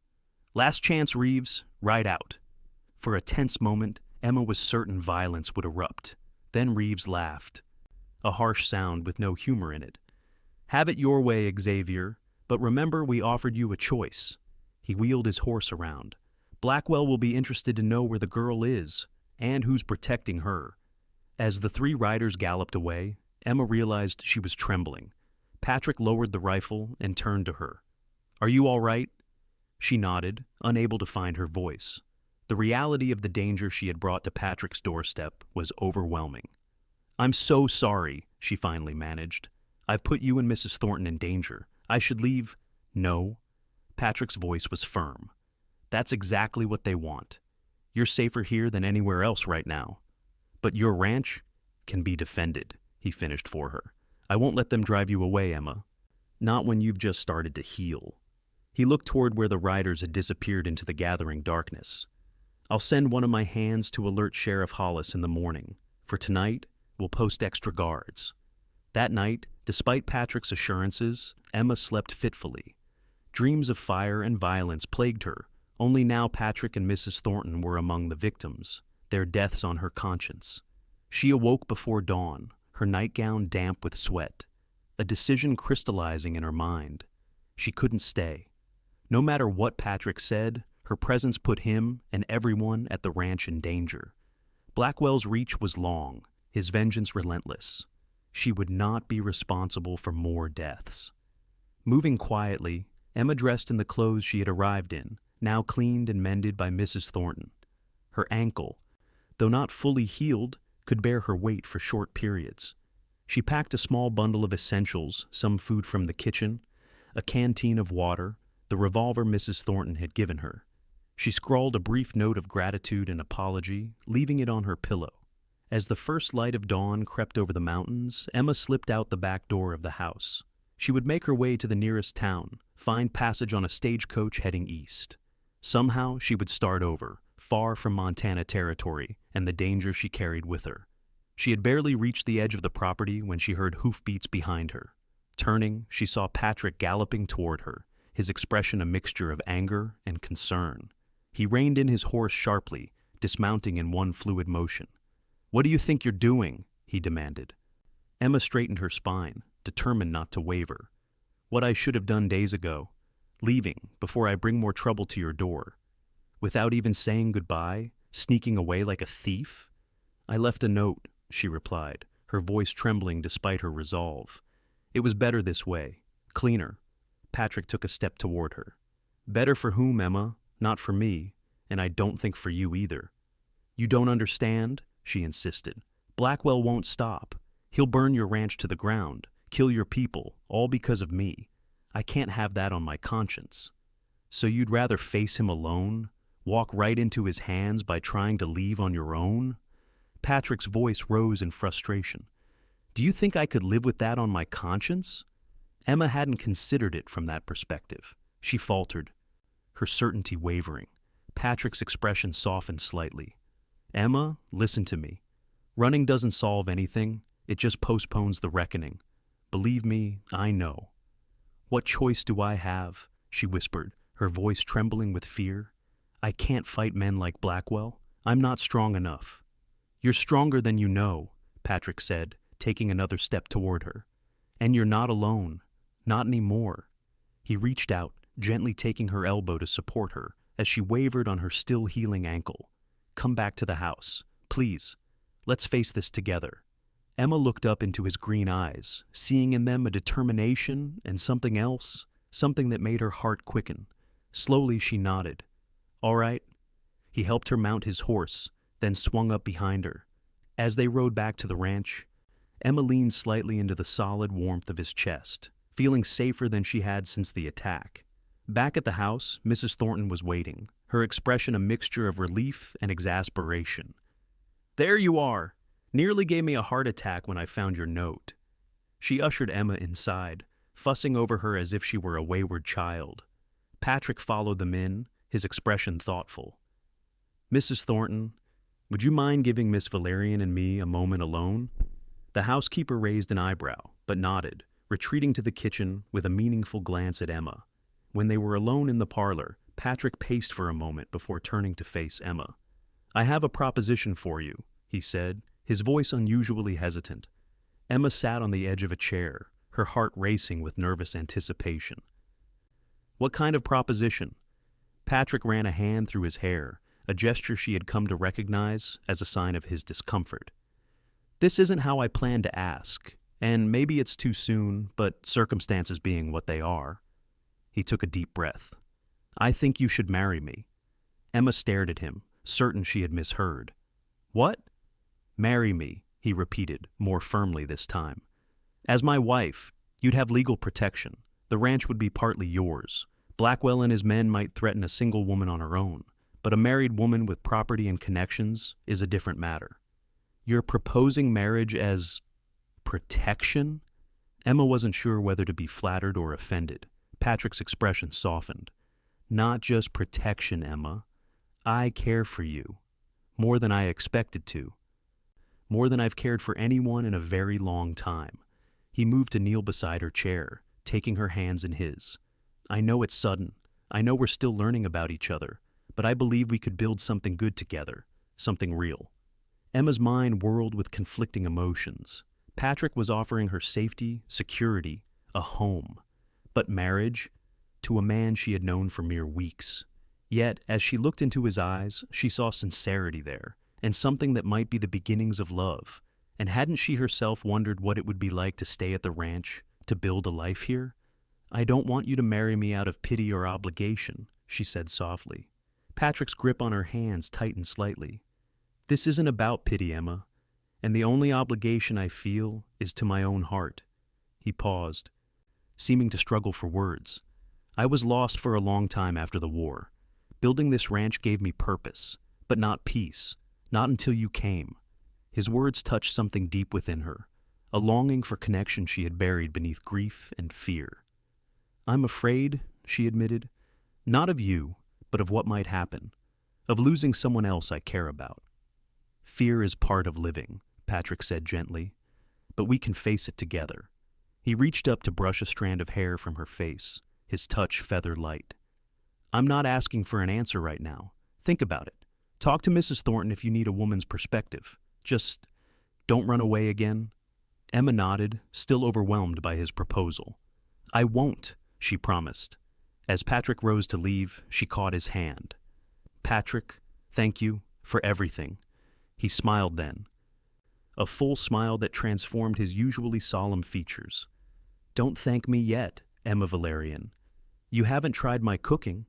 Last chance, Reeves, ride out. For a tense moment, Emma was certain violence would erupt. Then Reeves laughed, a harsh sound with no humor in it. Have it your way, Xavier, but remember we offered you a choice. He wheeled his horse around. Blackwell will be interested to know where the girl is, and who's protecting her. As the three riders galloped away, Emma realized she was trembling. Patrick lowered the rifle and turned to her. Are you all right? She nodded, unable to find her voice. The reality of the danger she had brought to Patrick's doorstep was overwhelming. I'm so sorry, she finally managed. I've put you and Mrs. Thornton in danger. I should leave. No. Patrick's voice was firm. That's exactly what they want. You're safer here than anywhere else right now. But your ranch can be defended, he finished for her. I won't let them drive you away, Emma. Not when you've just started to heal. He looked toward where the riders had disappeared into the gathering darkness. I'll send one of my hands to alert Sheriff Hollis in the morning. For tonight, we'll post extra guards. That night, despite Patrick's assurances, Emma slept fitfully. Dreams of fire and violence plagued her. Only now Patrick and Mrs. Thornton were among the victims, their deaths on her conscience. She awoke before dawn, her nightgown damp with sweat, a decision crystallizing in her mind. She couldn't stay. No matter what Patrick said, her presence put him and everyone at the ranch in danger. Blackwell's reach was long, his vengeance relentless. She would not be responsible for more deaths. Moving quietly, Emma dressed in the clothes she had arrived in, now cleaned and mended by Mrs. Thornton. Her ankle, though not fully healed, could bear her weight for short periods. She packed a small bundle of essentials, some food from the kitchen, a canteen of water, the revolver Mrs. Thornton had given her. She scrawled a brief note of gratitude and apology, leaving it on her pillow. As the first light of dawn crept over the mountains, Emma slipped out the back door of the house. She would make her way to the nearest town, find passage on a stagecoach heading east. Somehow she would start over, far from Montana territory and the danger she carried with her. She had barely reached the edge of the property when she heard hoofbeats behind her. Turning, she saw Patrick galloping toward her, his expression a mixture of anger and concern. He reined in his horse sharply, dismounting in one fluid motion. "What do you think you're doing?" he demanded. Emma straightened her spine, determined not to waver. "What I should have done days ago, leaving before I bring more trouble to your door. Without even saying goodbye, sneaking away like a thief?" "I left a note," she replied, her voice trembling despite her resolve. "It was better this way, cleaner." Patrick took a step toward her. "Better for whom, Emma? Not for me, and I don't think for you either." "You don't understand?" she insisted. "Blackwell won't stop. He'll burn your ranch to the ground, kill your people, all because of me. I can't have that on my conscience." "So you'd rather face him alone? Walk right into his hands by trying to leave on your own?" Patrick's voice rose in frustration. "Do you think I could live with that on my conscience?" Emma hadn't considered it from that perspective. She faltered, her certainty wavering. Patrick's expression softened slightly. "Emma, listen to me. Running doesn't solve anything. It just postpones the reckoning. Believe me, I know." "What choice do I have?" she whispered, her voice trembling with fear. "I can't fight men like Blackwell. I'm not strong enough." "You're stronger than you know," Patrick said, taking another step toward her. "And you're not alone. Not anymore." He reached out, gently taking her elbow to support her as she wavered on her still healing ankle. Come back to the house. Please. Let's face this together." Emma looked up into his green eyes, seeing in them a determination and something else, something that made her heart quicken. Slowly she nodded. "All right." He helped her mount his horse, then swung up behind her. As they rode back to the ranch, Emma leaned slightly into the solid warmth of his chest, feeling safer than she had since the attack. Back at the house, Mrs. Thornton was waiting, her expression a mixture of relief and exasperation. "There you are! Nearly gave me a heart attack when I found your note." She ushered Emma inside, fussing over her as if she were a wayward child. Patrick followed them in, his expression thoughtful. "Mrs. Thornton, would you mind giving Miss Valerian and me a moment alone?" The housekeeper raised an eyebrow, but nodded, retreating to the kitchen with a meaningful glance at Emma. When they were alone in the parlor, Patrick paced for a moment before turning to face Emma. "I have a proposition for you," he said, his voice unusually hesitant. Emma sat on the edge of a chair, her heart racing with nervous anticipation. "What kind of proposition?" Patrick ran a hand through his hair, a gesture she had come to recognize as a sign of his discomfort. "This isn't how I planned to ask, and maybe it's too soon, but circumstances being what they are." He took a deep breath. "I think you should marry me." Emma stared at him, certain she had misheard. "What?" "Marry me," he repeated, more firmly this time. "As my wife, you'd have legal protection. The ranch would be partly yours. Blackwell and his men might threaten a single woman on her own, but a married woman with property and connections is a different matter." "You're proposing marriage as protection?" Emma wasn't sure whether to be flattered or offended. Patrick's expression softened. "Not just protection, Emma. I care for you. More than I expected to. More than I've cared for anyone in a very long time." He moved to kneel beside her chair, taking her hands in his. "I know it's sudden. I know we're still learning about each other, but I believe we could build something good together, something real." Emma's mind whirled with conflicting emotions. Patrick was offering her safety, security, a home. But marriage? To a man she had known for mere weeks. Yet, as she looked into his eyes, she saw sincerity there, and something that might be the beginnings of love. And hadn't she herself wondered what it would be like to stay at the ranch, to build a life here? "I don't want you to marry me out of pity or obligation," she said softly. Patrick's grip on her hands tightened slightly. "This isn't about pity, Emma, and the only obligation I feel is to my own heart." He paused, seeming to struggle for words. "I was lost for a long time after the war. Building this ranch gave me purpose, but not peace, not until you came." His words touched something deep within her, a longing for connection she had buried beneath grief and fear. "I'm afraid," she admitted, "not of you, but of what might happen, of losing someone else I care about." "Fear is part of living," Patrick said gently, "but we can face it together." He reached up to brush a strand of hair from her face, his touch feather light. "I'm not asking for an answer right now. Think about it. Talk to Mrs. Thornton if you need a woman's perspective. Just don't run away again." Emma nodded, still overwhelmed by his proposal. "I won't," she promised. As Patrick rose to leave, she caught his hand. "Patrick, thank you for everything." He smiled then, a full smile that transformed his usually solemn features. "Don't thank me yet, Emma Valerian. You haven't tried my cooking."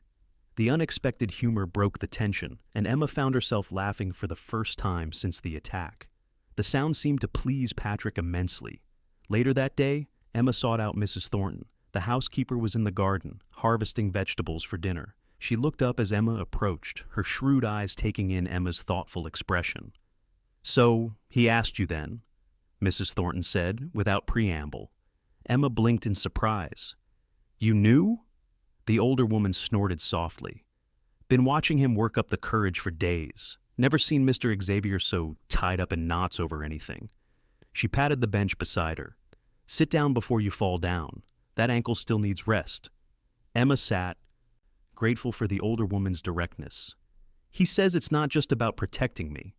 The unexpected humor broke the tension, and Emma found herself laughing for the first time since the attack. The sound seemed to please Patrick immensely. Later that day, Emma sought out Mrs. Thornton. The housekeeper was in the garden, harvesting vegetables for dinner. She looked up as Emma approached, her shrewd eyes taking in Emma's thoughtful expression. "So, he asked you then?" Mrs. Thornton said, without preamble. Emma blinked in surprise. "You knew?" The older woman snorted softly. "Been watching him work up the courage for days. Never seen Mr. Xavier so tied up in knots over anything." She patted the bench beside her. "Sit down before you fall down. That ankle still needs rest." Emma sat, grateful for the older woman's directness. "He says it's not just about protecting me.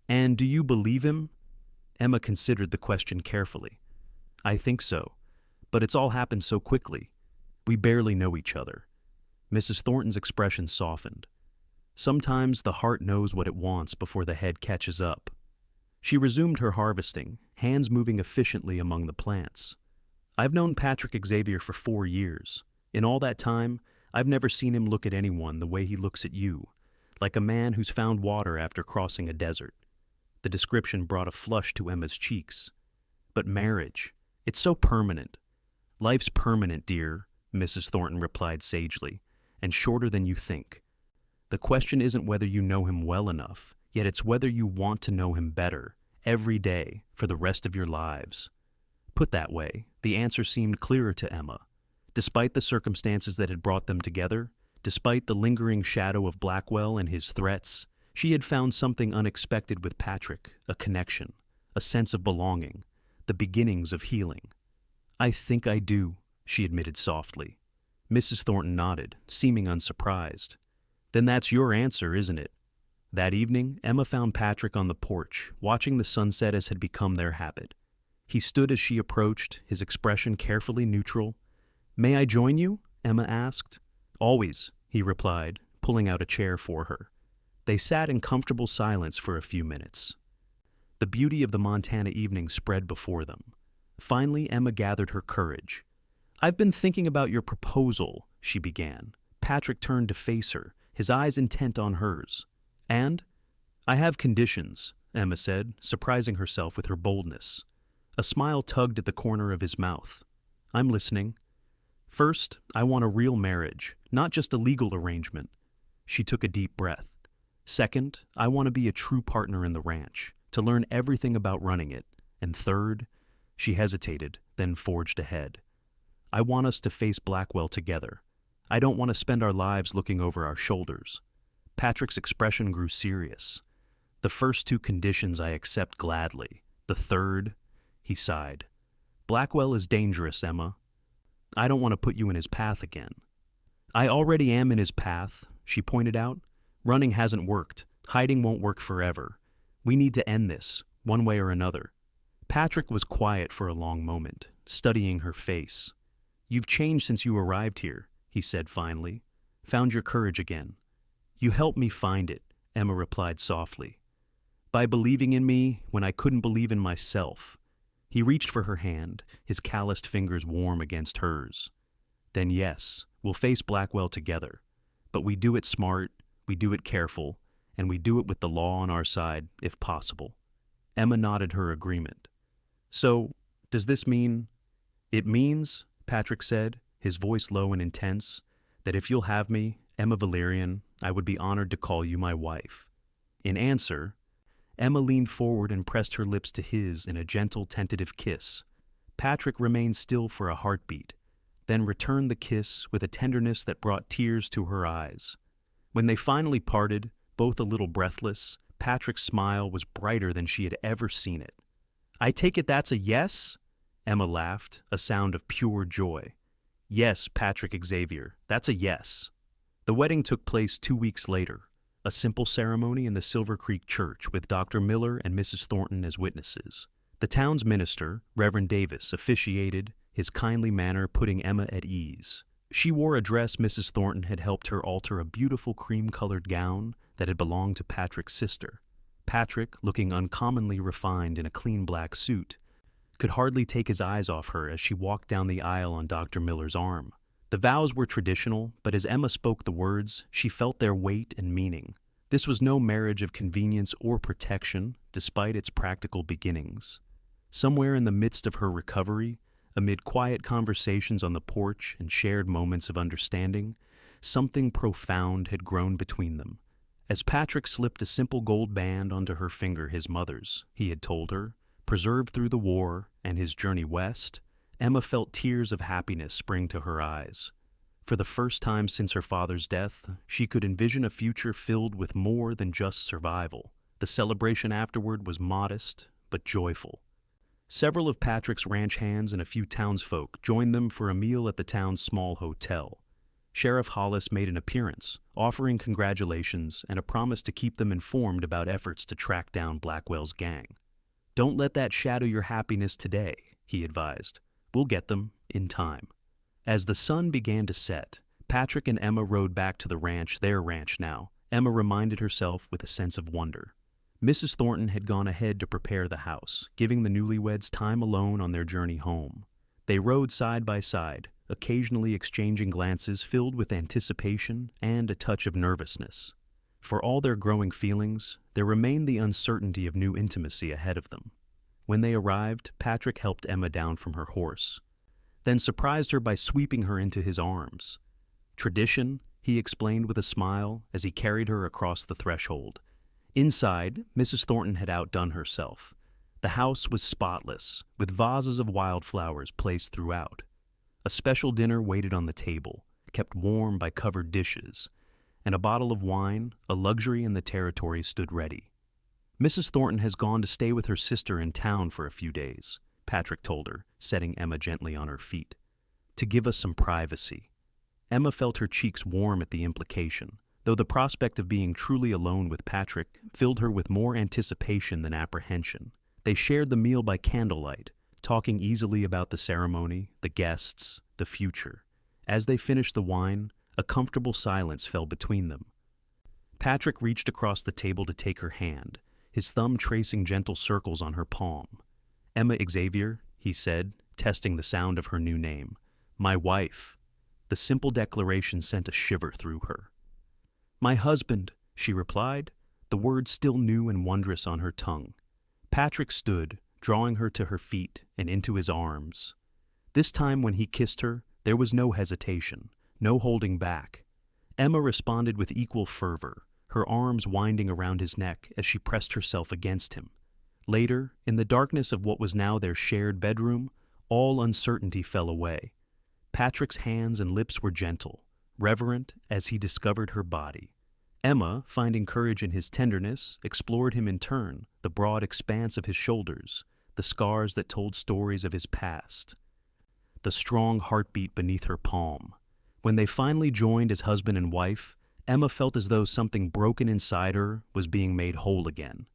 And do you believe him?" Emma considered the question carefully. "I think so, but it's all happened so quickly. We barely know each other." Mrs. Thornton's expression softened. Sometimes the heart knows what it wants before the head catches up. She resumed her harvesting, hands moving efficiently among the plants. I've known Patrick Xavier for 4 years. In all that time, I've never seen him look at anyone the way he looks at you, like a man who's found water after crossing a desert. The description brought a flush to Emma's cheeks. But marriage, it's so permanent. Life's permanent, dear, Mrs. Thornton replied sagely, and shorter than you think. The question isn't whether you know him well enough, yet it's whether you want to know him better, every day, for the rest of your lives. Put that way, the answer seemed clearer to Emma. Despite the circumstances that had brought them together, despite the lingering shadow of Blackwell and his threats, she had found something unexpected with Patrick, a connection, a sense of belonging, the beginnings of healing. I think I do, she admitted softly. Mrs. Thornton nodded, seeming unsurprised. Then that's your answer, isn't it? That evening, Emma found Patrick on the porch, watching the sunset as had become their habit. He stood as she approached, his expression carefully neutral. May I join you? Emma asked. Always, he replied, pulling out a chair for her. They sat in comfortable silence for a few minutes. The beauty of the Montana evening spread before them. Finally, Emma gathered her courage. I've been thinking about your proposal, she began. Patrick turned to face her, his eyes intent on hers. And? I have conditions, Emma said, surprising herself with her boldness. A smile tugged at the corner of his mouth. I'm listening. First, I want a real marriage, not just a legal arrangement. She took a deep breath. Second, I want to be a true partner in the ranch, to learn everything about running it. And third, she hesitated, then forged ahead. I want us to face Blackwell together. I don't want to spend our lives looking over our shoulders. Patrick's expression grew serious. The first 2 conditions I accept gladly. The third, he sighed. Blackwell is dangerous, Emma. I don't want to put you in his path again. I already am in his path, she pointed out. Running hasn't worked. Hiding won't work forever. We need to end this, one way or another. Patrick was quiet for a long moment, studying her face. You've changed since you arrived here, he said finally. Found your courage again. You helped me find it, Emma replied softly. By believing in me when I couldn't believe in myself. He reached for her hand, his calloused fingers warm against hers. Then yes, we'll face Blackwell together. But we do it smart, we do it careful, and we do it with the law on our side, if possible. Emma nodded her agreement. So, does this mean? It means, Patrick said, his voice low and intense, that if you'll have me, Emma Valerian, I would be honored to call you my wife. In answer, Emma leaned forward and pressed her lips to his in a gentle, tentative kiss. Patrick remained still for a heartbeat, then returned the kiss with a tenderness that brought tears to her eyes. When they finally parted, both a little breathless, Patrick's smile was brighter than she had ever seen it. I take it that's a yes? Emma laughed, a sound of pure joy. Yes, Patrick Xavier, that's a yes. The wedding took place 2 weeks later, a simple ceremony in the Silver Creek Church with Dr. Miller and Mrs. Thornton as witnesses. The town's minister, Reverend Davis, officiated, his kindly manner putting Emma at ease. She wore a dress Mrs. Thornton had helped her alter a beautiful cream-colored gown that had belonged to Patrick's sister. Patrick, looking uncommonly refined in a clean black suit, could hardly take his eyes off her as she walked down the aisle on Dr. Miller's arm. The vows were traditional, but as Emma spoke the words, she felt their weight and meaning. This was no marriage of convenience or protection, despite its practical beginnings. Somewhere in the midst of her recovery, amid quiet conversations on the porch and shared moments of understanding, something profound had grown between them. As Patrick slipped a simple gold band onto her finger, his mother's, he had told her, preserved through the war and his journey west, Emma felt tears of happiness spring to her eyes. For the first time since her father's death, she could envision a future filled with more than just survival. The celebration afterward was modest, but joyful. Several of Patrick's ranch hands and a few townsfolk joined them for a meal at the town's small hotel. Sheriff Hollis made an appearance, offering congratulations and a promise to keep them informed about efforts to track down Blackwell's gang. Don't let that shadow your happiness today, he advised. We'll get them in time. As the sun began to set, Patrick and Emma rode back to the ranch, their ranch now, Emma reminded herself with a sense of wonder. Mrs. Thornton had gone ahead to prepare the house, giving the newlyweds time alone on their journey home. They rode side by side, occasionally exchanging glances filled with anticipation and a touch of nervousness. For all their growing feelings, there remained the uncertainty of new intimacy ahead of them. When they arrived, Patrick helped Emma down from her horse, then surprised her by sweeping her into his arms. Tradition, he explained with a smile as he carried her across the threshold. Inside, Mrs. Thornton had outdone herself. The house was spotless, with vases of wildflowers placed throughout. A special dinner waited on the table, kept warm by covered dishes, and a bottle of wine, a luxury in the territory, stood ready. Mrs. Thornton has gone to stay with her sister in town for a few days, Patrick told her, setting Emma gently on her feet. To give us some privacy. Emma felt her cheeks warm at the implication, though the prospect of being truly alone with Patrick filled her with more anticipation than apprehension. They shared the meal by candlelight, talking easily about the ceremony, the guests, the future. As they finished the wine, a comfortable silence fell between them. Patrick reached across the table to take her hand, his thumb tracing gentle circles on her palm. "Emma Xavier," he said, testing the sound of her new name. "My wife." The simple declaration sent a shiver through her. "My husband," she replied, the word still new and wondrous on her tongue. Patrick stood, drawing her to her feet and into his arms. This time when he kissed her, there was no hesitation, no holding back. Emma responded with equal fervor, her arms winding around his neck as she pressed herself against him. Later, in the darkness of what was now their shared bedroom, all uncertainty fell away. Patrick's hands and lips were gentle, reverent as he discovered her body. Emma, finding courage in his tenderness, explored him in turn, the broad expanse of his shoulders, the scars that told stories of his past, the strong heartbeat beneath her palm. When they finally joined as husband and wife, Emma felt as though something broken inside her was being made whole again.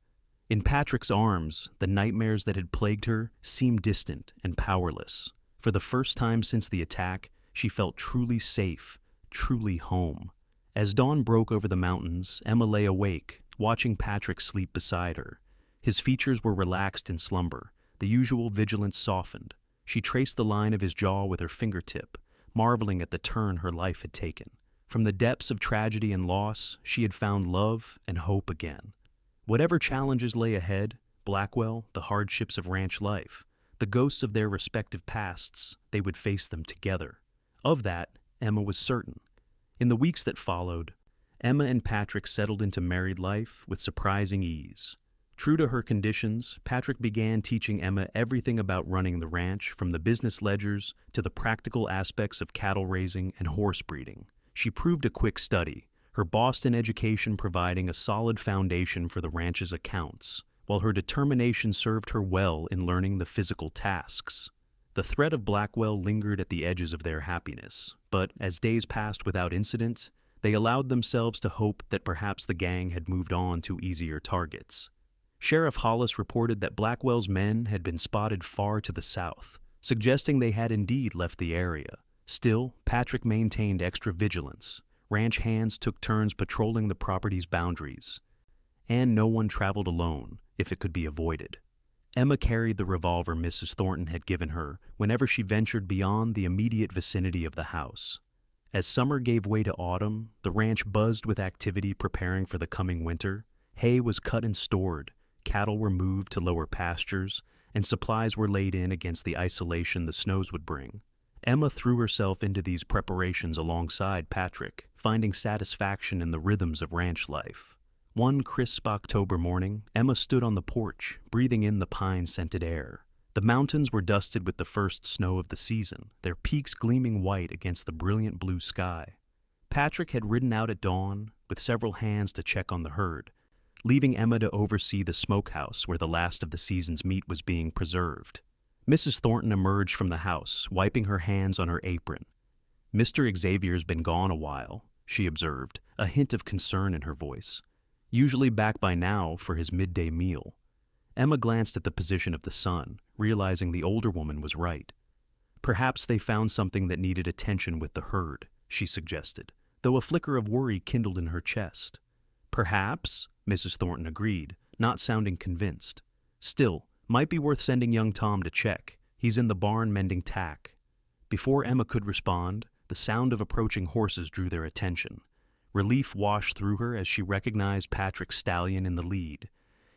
In Patrick's arms, the nightmares that had plagued her seemed distant and powerless. For the first time since the attack, she felt truly safe, truly home. As dawn broke over the mountains, Emma lay awake, watching Patrick sleep beside her. His features were relaxed in slumber, the usual vigilance softened. She traced the line of his jaw with her fingertip, marveling at the turn her life had taken. From the depths of tragedy and loss, she had found love and hope again. Whatever challenges lay ahead, Blackwell, the hardships of ranch life, the ghosts of their respective pasts, they would face them together. Of that, Emma was certain. In the weeks that followed, Emma and Patrick settled into married life with surprising ease. True to her conditions, Patrick began teaching Emma everything about running the ranch, from the business ledgers to the practical aspects of cattle raising and horse breeding. She proved a quick study, her Boston education providing a solid foundation for the ranch's accounts, while her determination served her well in learning the physical tasks. The threat of Blackwell lingered at the edges of their happiness, but as days passed without incident, they allowed themselves to hope that perhaps the gang had moved on to easier targets. Sheriff Hollis reported that Blackwell's men had been spotted far to the south, suggesting they had indeed left the area. Still, Patrick maintained extra vigilance. Ranch hands took turns patrolling the property's boundaries, and no one traveled alone if it could be avoided. Emma carried the revolver Mrs. Thornton had given her whenever she ventured beyond the immediate vicinity of the house. As summer gave way to autumn, the ranch buzzed with activity preparing for the coming winter. Hay was cut and stored, cattle were moved to lower pastures, and supplies were laid in against the isolation the snows would bring. Emma threw herself into these preparations alongside Patrick, finding satisfaction in the rhythms of ranch life. One crisp October morning, Emma stood on the porch, breathing in the pine-scented air. The mountains were dusted with the first snow of the season, their peaks gleaming white against the brilliant blue sky. Patrick had ridden out at dawn, with several hands to check on the herd, leaving Emma to oversee the smokehouse where the last of the season's meat was being preserved. Mrs. Thornton emerged from the house, wiping her hands on her apron. "Mr. Xavier's been gone a while," she observed, a hint of concern in her voice. "Usually back by now for his midday meal." Emma glanced at the position of the sun, realizing the older woman was right. "Perhaps they found something that needed attention with the herd," she suggested, though a flicker of worry kindled in her chest. Perhaps, Mrs. Thornton agreed, not sounding convinced. Still, might be worth sending young Tom to check. He's in the barn mending tack. Before Emma could respond, the sound of approaching horses drew their attention. Relief washed through her as she recognized Patrick's stallion in the lead,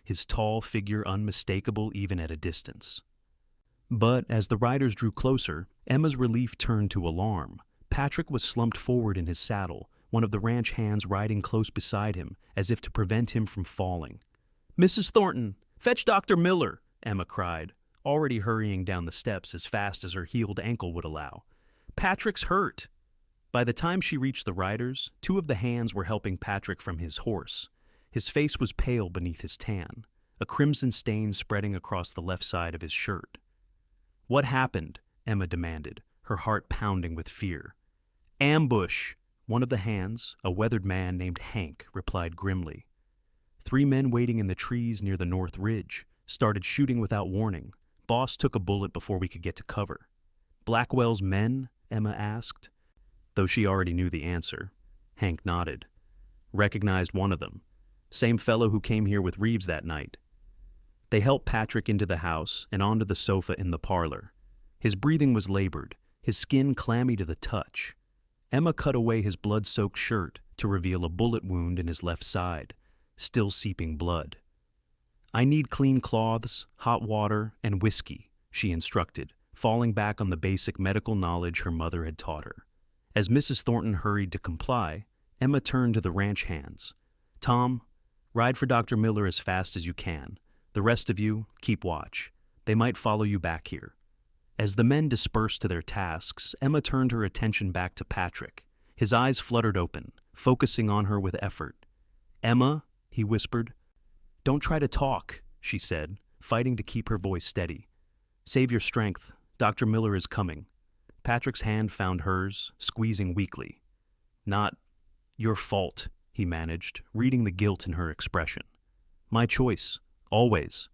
his tall figure unmistakable even at a distance. But as the riders drew closer, Emma's relief turned to alarm. Patrick was slumped forward in his saddle, one of the ranch hands riding close beside him, as if to prevent him from falling. "Mrs. Thornton, fetch Dr. Miller," Emma cried, already hurrying down the steps as fast as her healed ankle would allow. "Patrick's hurt." By the time she reached the riders, two of the hands were helping Patrick from his horse. His face was pale beneath his tan, a crimson stain spreading across the left side of his shirt. "What happened?" Emma demanded, her heart pounding with fear. "Ambush!" One of the hands, a weathered man named Hank, replied grimly. 3 men waiting in the trees near the north ridge started shooting without warning. Boss took a bullet before we could get to cover. "Blackwell's men?" Emma asked. Though she already knew the answer. Hank nodded. Recognized one of them. Same fellow who came here with Reeves that night. They helped Patrick into the house and onto the sofa in the parlor. His breathing was labored, his skin clammy to the touch. Emma cut away his blood-soaked shirt to reveal a bullet wound in his left side, still seeping blood. "I need clean cloths, hot water, and whiskey," she instructed, falling back on the basic medical knowledge her mother had taught her. As Mrs. Thornton hurried to comply, Emma turned to the ranch hands. "Tom, ride for Dr. Miller as fast as you can. The rest of you, keep watch. They might follow you back here." As the men dispersed to their tasks, Emma turned her attention back to Patrick. His eyes fluttered open, focusing on her with effort. "Emma," he whispered. "Don't try to talk," she said, fighting to keep her voice steady. "Save your strength. Dr. Miller is coming." Patrick's hand found hers, squeezing weakly. "Not your fault," he managed, reading the guilt in her expression. "My choice, always."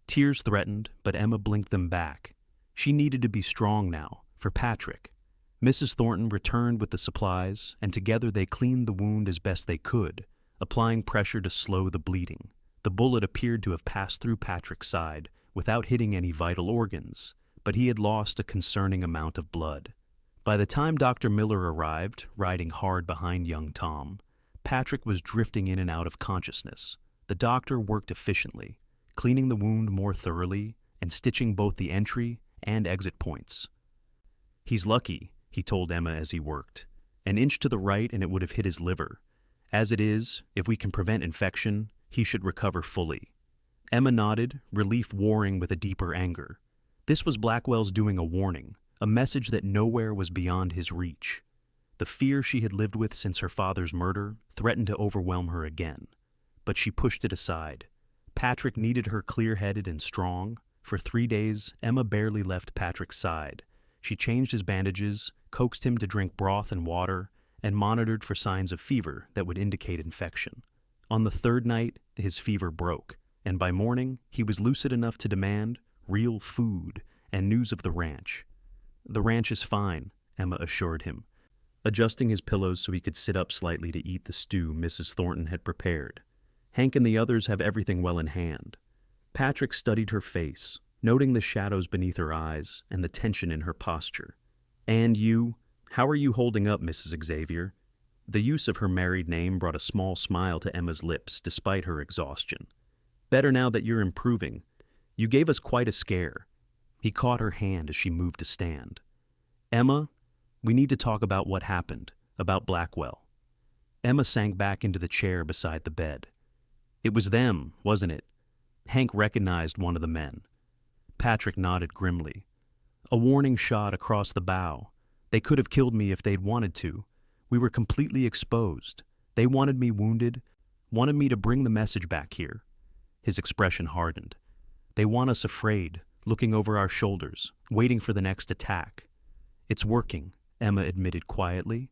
Tears threatened, but Emma blinked them back. She needed to be strong now, for Patrick. Mrs. Thornton returned with the supplies, and together they cleaned the wound as best they could, applying pressure to slow the bleeding. The bullet appeared to have passed through Patrick's side without hitting any vital organs, but he had lost a concerning amount of blood. By the time Dr. Miller arrived, riding hard behind young Tom, Patrick was drifting in and out of consciousness. The doctor worked efficiently, cleaning the wound more thoroughly and stitching both the entry and exit points. "He's lucky," he told Emma as he worked. "An inch to the right and it would have hit his liver. As it is, if we can prevent infection, he should recover fully." Emma nodded, relief warring with a deeper anger. This was Blackwell's doing a warning, a message that nowhere was beyond his reach. The fear she had lived with since her father's murder threatened to overwhelm her again, but she pushed it aside. Patrick needed her clear-headed and strong. For 3 days, Emma barely left Patrick's side. She changed his bandages, coaxed him to drink broth and water, and monitored for signs of fever that would indicate infection. On the 3rd night, his fever broke, and by morning, he was lucid enough to demand real food and news of the ranch. "The ranch is fine," Emma assured him, adjusting his pillows so he could sit up slightly to eat the stew Mrs. Thornton had prepared. "Hank and the others have everything well in hand." Patrick studied her face, noting the shadows beneath her eyes and the tension in her posture. "And you? How are you holding up, Mrs. Xavier?" The use of her married name brought a small smile to Emma's lips despite her exhaustion. "Better now that you're improving. You gave us quite a scare." He caught her hand as she moved to stand. "Emma, we need to talk about what happened, about Blackwell." Emma sank back into the chair beside the bed. "It was them, wasn't it?" Hank recognized one of the men. Patrick nodded grimly. "A warning shot across the bow. They could have killed me if they'd wanted to. We were completely exposed. They wanted me wounded, wanted me to bring the message back here." His expression hardened. "They want us afraid, looking over our shoulders, waiting for the next attack." "It's working," Emma admitted quietly.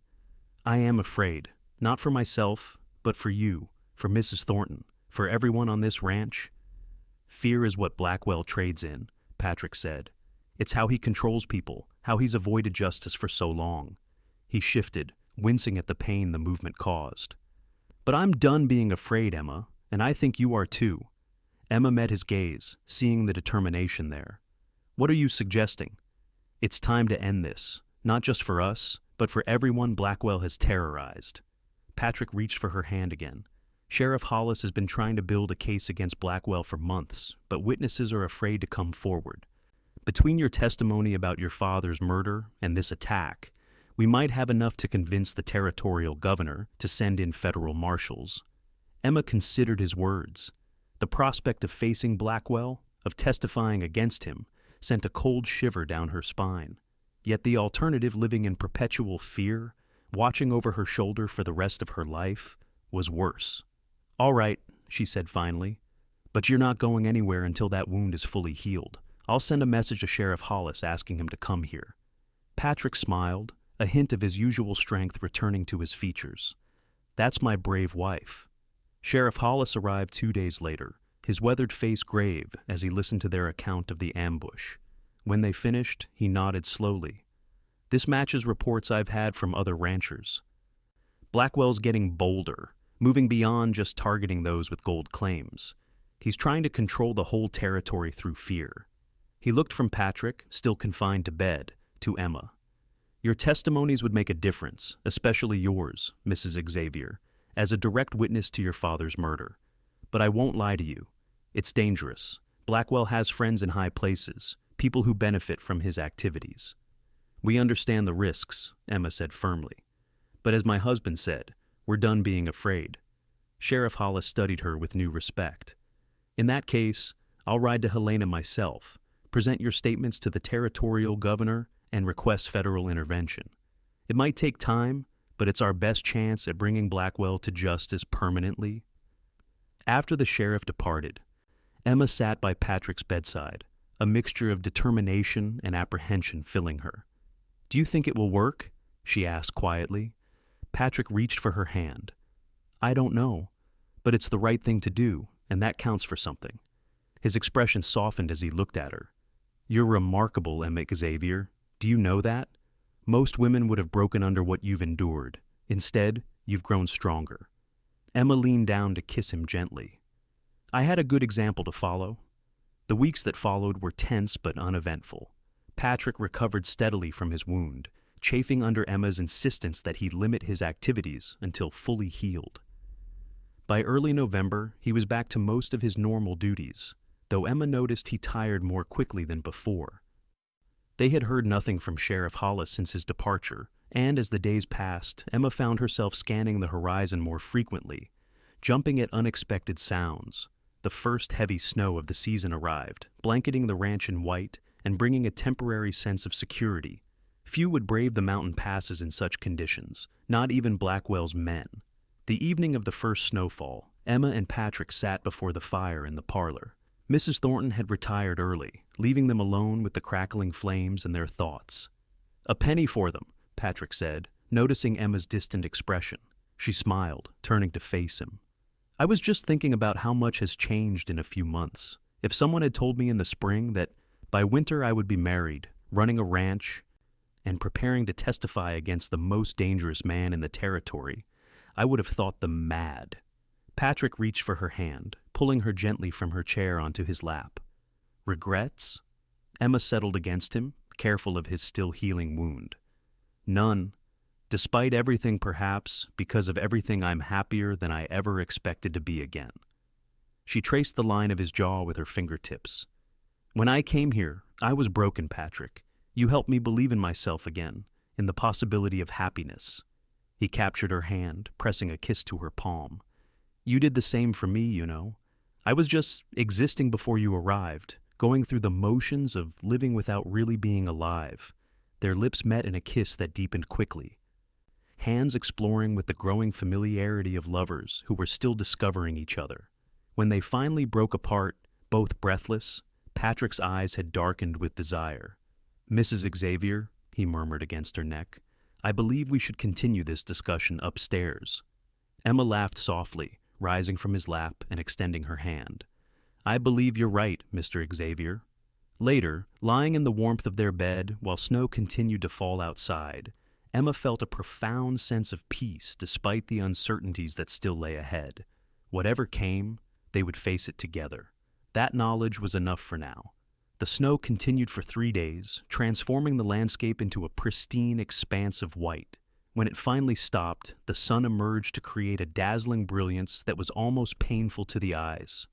"I am afraid, not for myself, but for you, for Mrs. Thornton, for everyone on this ranch." "Fear is what Blackwell trades in," Patrick said. "It's how he controls people, how he's avoided justice for so long." He shifted, wincing at the pain the movement caused. But I'm done being afraid, Emma, and I think you are too. Emma met his gaze, seeing the determination there. What are you suggesting? It's time to end this, not just for us, but for everyone Blackwell has terrorized. Patrick reached for her hand again. Sheriff Hollis has been trying to build a case against Blackwell for months, but witnesses are afraid to come forward. Between your testimony about your father's murder and this attack, we might have enough to convince the territorial governor to send in federal marshals. Emma considered his words. The prospect of facing Blackwell, of testifying against him, sent a cold shiver down her spine. Yet the alternative, living in perpetual fear, watching over her shoulder for the rest of her life, was worse. "All right," she said finally, "but you're not going anywhere until that wound is fully healed. I'll send a message to Sheriff Hollis asking him to come here." Patrick smiled, a hint of his usual strength returning to his features. "That's my brave wife." Sheriff Hollis arrived 2 days later, his weathered face grave as he listened to their account of the ambush. When they finished, he nodded slowly. "This matches reports I've had from other ranchers. Blackwell's getting bolder, moving beyond just targeting those with gold claims. He's trying to control the whole territory through fear." He looked from Patrick, still confined to bed, to Emma. "Your testimonies would make a difference, especially yours, Mrs. Xavier, as a direct witness to your father's murder. But I won't lie to you. It's dangerous. Blackwell has friends in high places, people who benefit from his activities." "We understand the risks," Emma said firmly. "But as my husband said, we're done being afraid." Sheriff Hollis studied her with new respect. "In that case, I'll ride to Helena myself, present your statements to the territorial governor, and request federal intervention. It might take time, but it's our best chance at bringing Blackwell to justice permanently." After the sheriff departed, Emma sat by Patrick's bedside, a mixture of determination and apprehension filling her. "Do you think it will work?" she asked quietly. Patrick reached for her hand. "I don't know, but it's the right thing to do, and that counts for something." His expression softened as he looked at her. "You're remarkable, Emma Xavier. Do you know that? Most women would have broken under what you've endured. Instead, you've grown stronger." Emma leaned down to kiss him gently. "I had a good example to follow." The weeks that followed were tense but uneventful. Patrick recovered steadily from his wound, chafing under Emma's insistence that he limit his activities until fully healed. By early November, he was back to most of his normal duties, though Emma noticed he tired more quickly than before. They had heard nothing from Sheriff Hollis since his departure, and as the days passed, Emma found herself scanning the horizon more frequently, jumping at unexpected sounds. The first heavy snow of the season arrived, blanketing the ranch in white and bringing a temporary sense of security. Few would brave the mountain passes in such conditions, not even Blackwell's men. The evening of the first snowfall, Emma and Patrick sat before the fire in the parlor. Mrs. Thornton had retired early, leaving them alone with the crackling flames and their thoughts. "A penny for them," Patrick said, noticing Emma's distant expression. She smiled, turning to face him. "I was just thinking about how much has changed in a few months. If someone had told me in the spring that by winter I would be married, running a ranch, and preparing to testify against the most dangerous man in the territory, I would have thought them mad." Patrick reached for her hand, pulling her gently from her chair onto his lap. "Regrets?" Emma settled against him, careful of his still healing wound. "None. Despite everything, perhaps, because of everything, I'm happier than I ever expected to be again." She traced the line of his jaw with her fingertips. "When I came here, I was broken, Patrick. You helped me believe in myself again, in the possibility of happiness." He captured her hand, pressing a kiss to her palm. "You did the same for me, you know. I was just existing before you arrived, going through the motions of living without really being alive." Their lips met in a kiss that deepened quickly. Hands exploring with the growing familiarity of lovers who were still discovering each other. When they finally broke apart, both breathless, Patrick's eyes had darkened with desire. "Mrs. Xavier," he murmured against her neck, "I believe we should continue this discussion upstairs." Emma laughed softly, rising from his lap and extending her hand. "I believe you're right, Mr. Xavier." Later, lying in the warmth of their bed while snow continued to fall outside, Emma felt a profound sense of peace despite the uncertainties that still lay ahead. Whatever came, they would face it together. That knowledge was enough for now. The snow continued for 3 days, transforming the landscape into a pristine expanse of white. When it finally stopped, the sun emerged to create a dazzling brilliance that was almost painful to the eyes.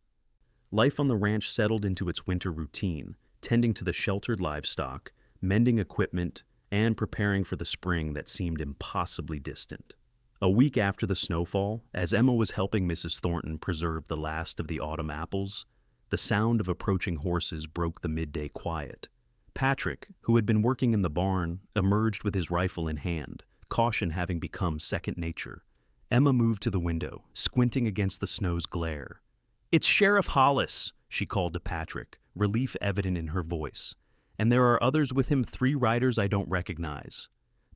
Life on the ranch settled into its winter routine, tending to the sheltered livestock, mending equipment, and preparing for the spring that seemed impossibly distant. A week after the snowfall, as Emma was helping Mrs. Thornton preserve the last of the autumn apples, the sound of approaching horses broke the midday quiet. Patrick, who had been working in the barn, emerged with his rifle in hand, caution having become second nature. Emma moved to the window, squinting against the snow's glare. "It's Sheriff Hollis," she called to Patrick, relief evident in her voice. "And there are others with him, 3 riders I don't recognize."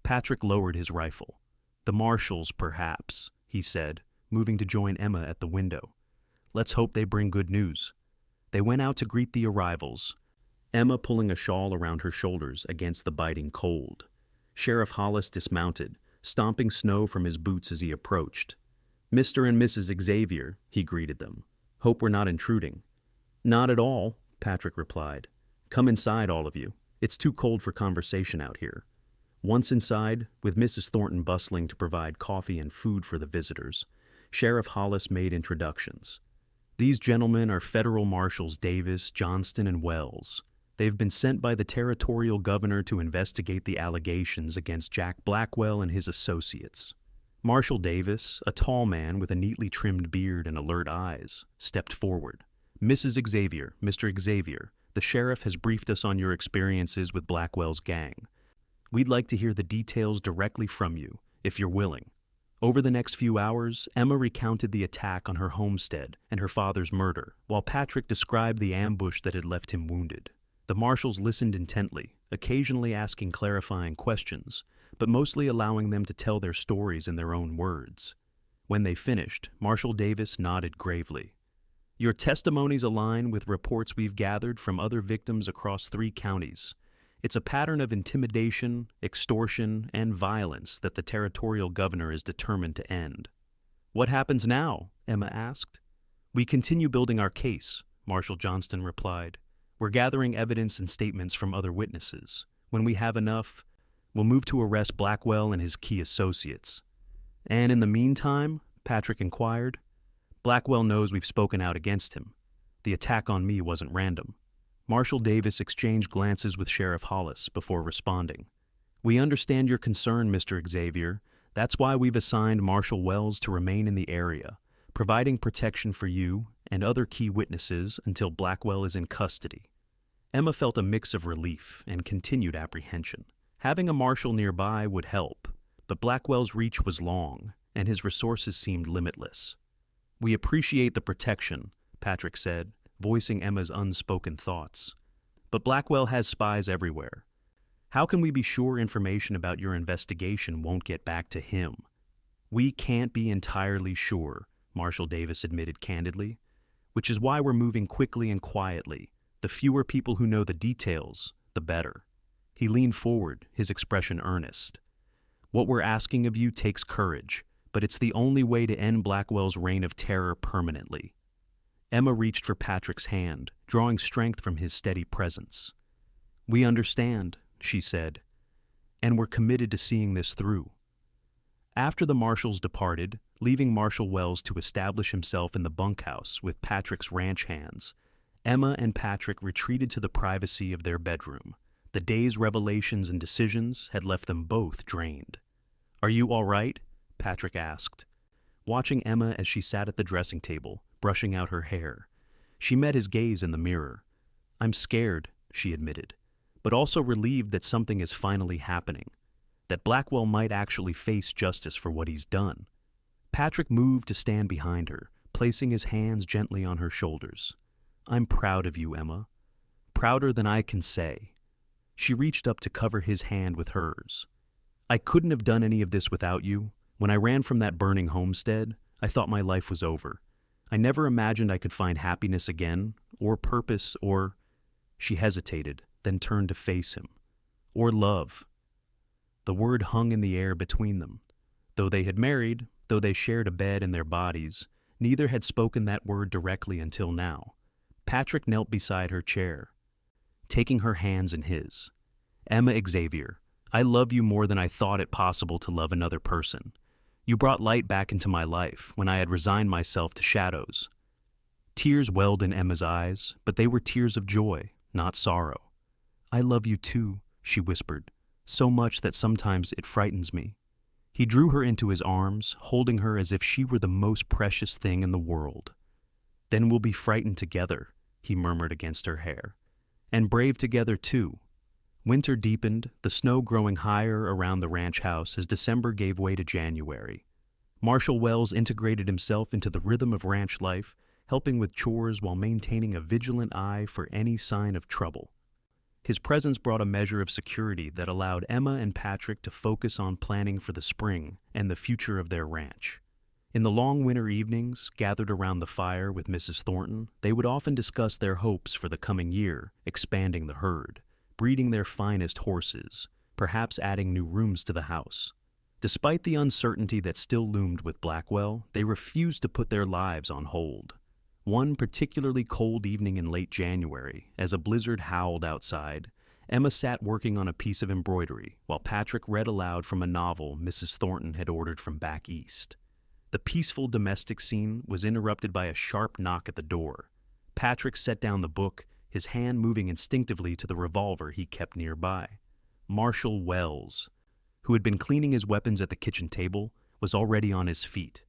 Patrick lowered his rifle. "The marshals, perhaps," he said, moving to join Emma at the window. "Let's hope they bring good news." They went out to greet the arrivals, Emma pulling a shawl around her shoulders against the biting cold. Sheriff Hollis dismounted, stomping snow from his boots as he approached. "Mr. and Mrs. Xavier," he greeted them. "Hope we're not intruding." "Not at all," Patrick replied. "Come inside, all of you. It's too cold for conversation out here." Once inside, with Mrs. Thornton bustling to provide coffee and food for the visitors, Sheriff Hollis made introductions. "These gentlemen are Federal Marshals Davis, Johnston, and Wells. They've been sent by the territorial governor to investigate the allegations against Jack Blackwell and his associates." Marshal Davis, a tall man with a neatly trimmed beard and alert eyes, stepped forward. "Mrs. Xavier, Mr. Xavier, the sheriff has briefed us on your experiences with Blackwell's gang. We'd like to hear the details directly from you, if you're willing." Over the next few hours, Emma recounted the attack on her homestead and her father's murder, while Patrick described the ambush that had left him wounded. The marshals listened intently, occasionally asking clarifying questions, but mostly allowing them to tell their stories in their own words. When they finished, Marshal Davis nodded gravely. "Your testimonies align with reports we've gathered from other victims across 3 counties. It's a pattern of intimidation, extortion, and violence that the territorial governor is determined to end." "What happens now?" Emma asked. "We continue building our case," Marshal Johnston replied. "We're gathering evidence and statements from other witnesses. When we have enough, we'll move to arrest Blackwell and his key associates." "And in the meantime?" Patrick inquired. "Blackwell knows we've spoken out against him. The attack on me wasn't random." Marshal Davis exchanged glances with Sheriff Hollis before responding. "We understand your concern, Mr. Xavier. That's why we've assigned Marshal Wells to remain in the area, providing protection for you and other key witnesses until Blackwell is in custody." Emma felt a mix of relief and continued apprehension. Having a marshal nearby would help, but Blackwell's reach was long, and his resources seemed limitless. "We appreciate the protection," Patrick said, voicing Emma's unspoken thoughts. "But Blackwell has spies everywhere. How can we be sure information about your investigation won't get back to him?" "We can't be entirely sure," Marshal Davis admitted candidly, "which is why we're moving quickly and quietly. The fewer people who know the details, the better." He leaned forward, his expression earnest. "What we're asking of you takes courage, but it's the only way to end Blackwell's reign of terror permanently." Emma reached for Patrick's hand, drawing strength from his steady presence. "We understand," she said, "and we're committed to seeing this through." After the marshals departed, leaving Marshal Wells to establish himself in the bunkhouse with Patrick's ranch hands, Emma and Patrick retreated to the privacy of their bedroom. The day's revelations and decisions had left them both drained. "Are you all right?" Patrick asked, watching Emma as she sat at the dressing table, brushing out her hair. She met his gaze in the mirror. "I'm scared," she admitted, "but also relieved that something is finally happening, that Blackwell might actually face justice for what he's done." Patrick moved to stand behind her, placing his hands gently on her shoulders. "I'm proud of you, Emma. Prouder than I can say." She reached up to cover his hand with hers. "I couldn't have done any of this without you. When I ran from that burning homestead, I thought my life was over. I never imagined I could find happiness again, or purpose, or—" She hesitated, then turned to face him. "Or love." The word hung in the air between them. Though they had married, though they shared a bed in their bodies, neither had spoken that word directly until now. Patrick knelt beside her chair, taking her hands in his. "Emma Xavier, I love you more than I thought it possible to love another person. You brought light back into my life when I had resigned myself to shadows." Tears welled in Emma's eyes, but they were tears of joy, not sorrow. "I love you too," she whispered, "so much that sometimes it frightens me." He drew her into his arms, holding her as if she were the most precious thing in the world. "Then we'll be frightened together," he murmured against her hair. "And brave together too." Winter deepened, the snow growing higher around the ranch house as December gave way to January. Marshall Wells integrated himself into the rhythm of ranch life, helping with chores while maintaining a vigilant eye for any sign of trouble. His presence brought a measure of security that allowed Emma and Patrick to focus on planning for the spring and the future of their ranch. In the long winter evenings, gathered around the fire with Mrs. Thornton, they would often discuss their hopes for the coming year, expanding the herd, breeding their finest horses, perhaps adding new rooms to the house. Despite the uncertainty that still loomed with Blackwell, they refused to put their lives on hold. One particularly cold evening in late January, as a blizzard howled outside, Emma sat working on a piece of embroidery while Patrick read aloud from a novel Mrs. Thornton had ordered from back east. The peaceful domestic scene was interrupted by a sharp knock at the door. Patrick set down the book, his hand moving instinctively to the revolver he kept nearby. Marshall Wells, who had been cleaning his weapons at the kitchen table, was already on his feet.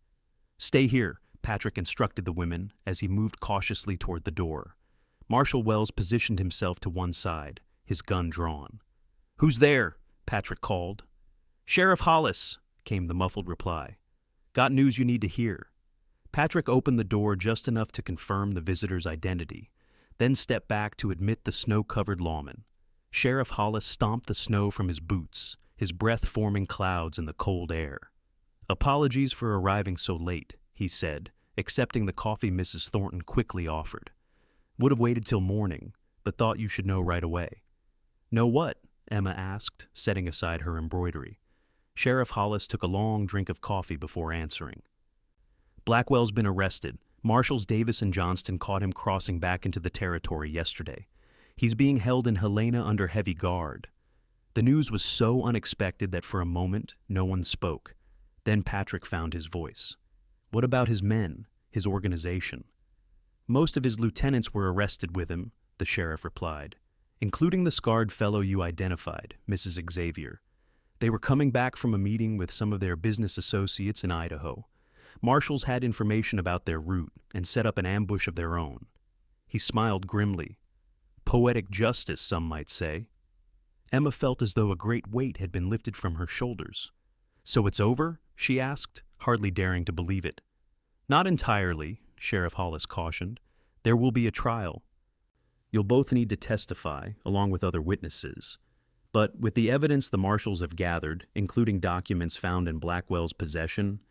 "Stay here," Patrick instructed the women as he moved cautiously toward the door. Marshall Wells positioned himself to one side, his gun drawn. "Who's there?" Patrick called. "Sheriff Hollis," came the muffled reply. "Got news you need to hear." Patrick opened the door just enough to confirm the visitor's identity, then stepped back to admit the snow-covered lawman. Sheriff Hollis stomped the snow from his boots, his breath forming clouds in the cold air. "Apologies for arriving so late," he said, accepting the coffee Mrs. Thornton quickly offered. "Would have waited till morning, but thought you should know right away." "Know what?" Emma asked, setting aside her embroidery. Sheriff Hollis took a long drink of coffee before answering. "Blackwell's been arrested. Marshals Davis and Johnston caught him crossing back into the territory yesterday. He's being held in Helena under heavy guard." The news was so unexpected that for a moment no one spoke. Then Patrick found his voice. "What about his men, his organization?" "Most of his lieutenants were arrested with him," the sheriff replied, "including the scarred fellow you identified, Mrs. Xavier. They were coming back from a meeting with some of their business associates in Idaho. Marshals had information about their route and set up an ambush of their own." He smiled grimly. "Poetic justice, some might say." Emma felt as though a great weight had been lifted from her shoulders. "So it's over?" she asked, hardly daring to believe it. "Not entirely," Sheriff Hollis cautioned. "There will be a trial. You'll both need to testify, along with other witnesses. But with the evidence the marshals have gathered, including documents found in Blackwell's possession,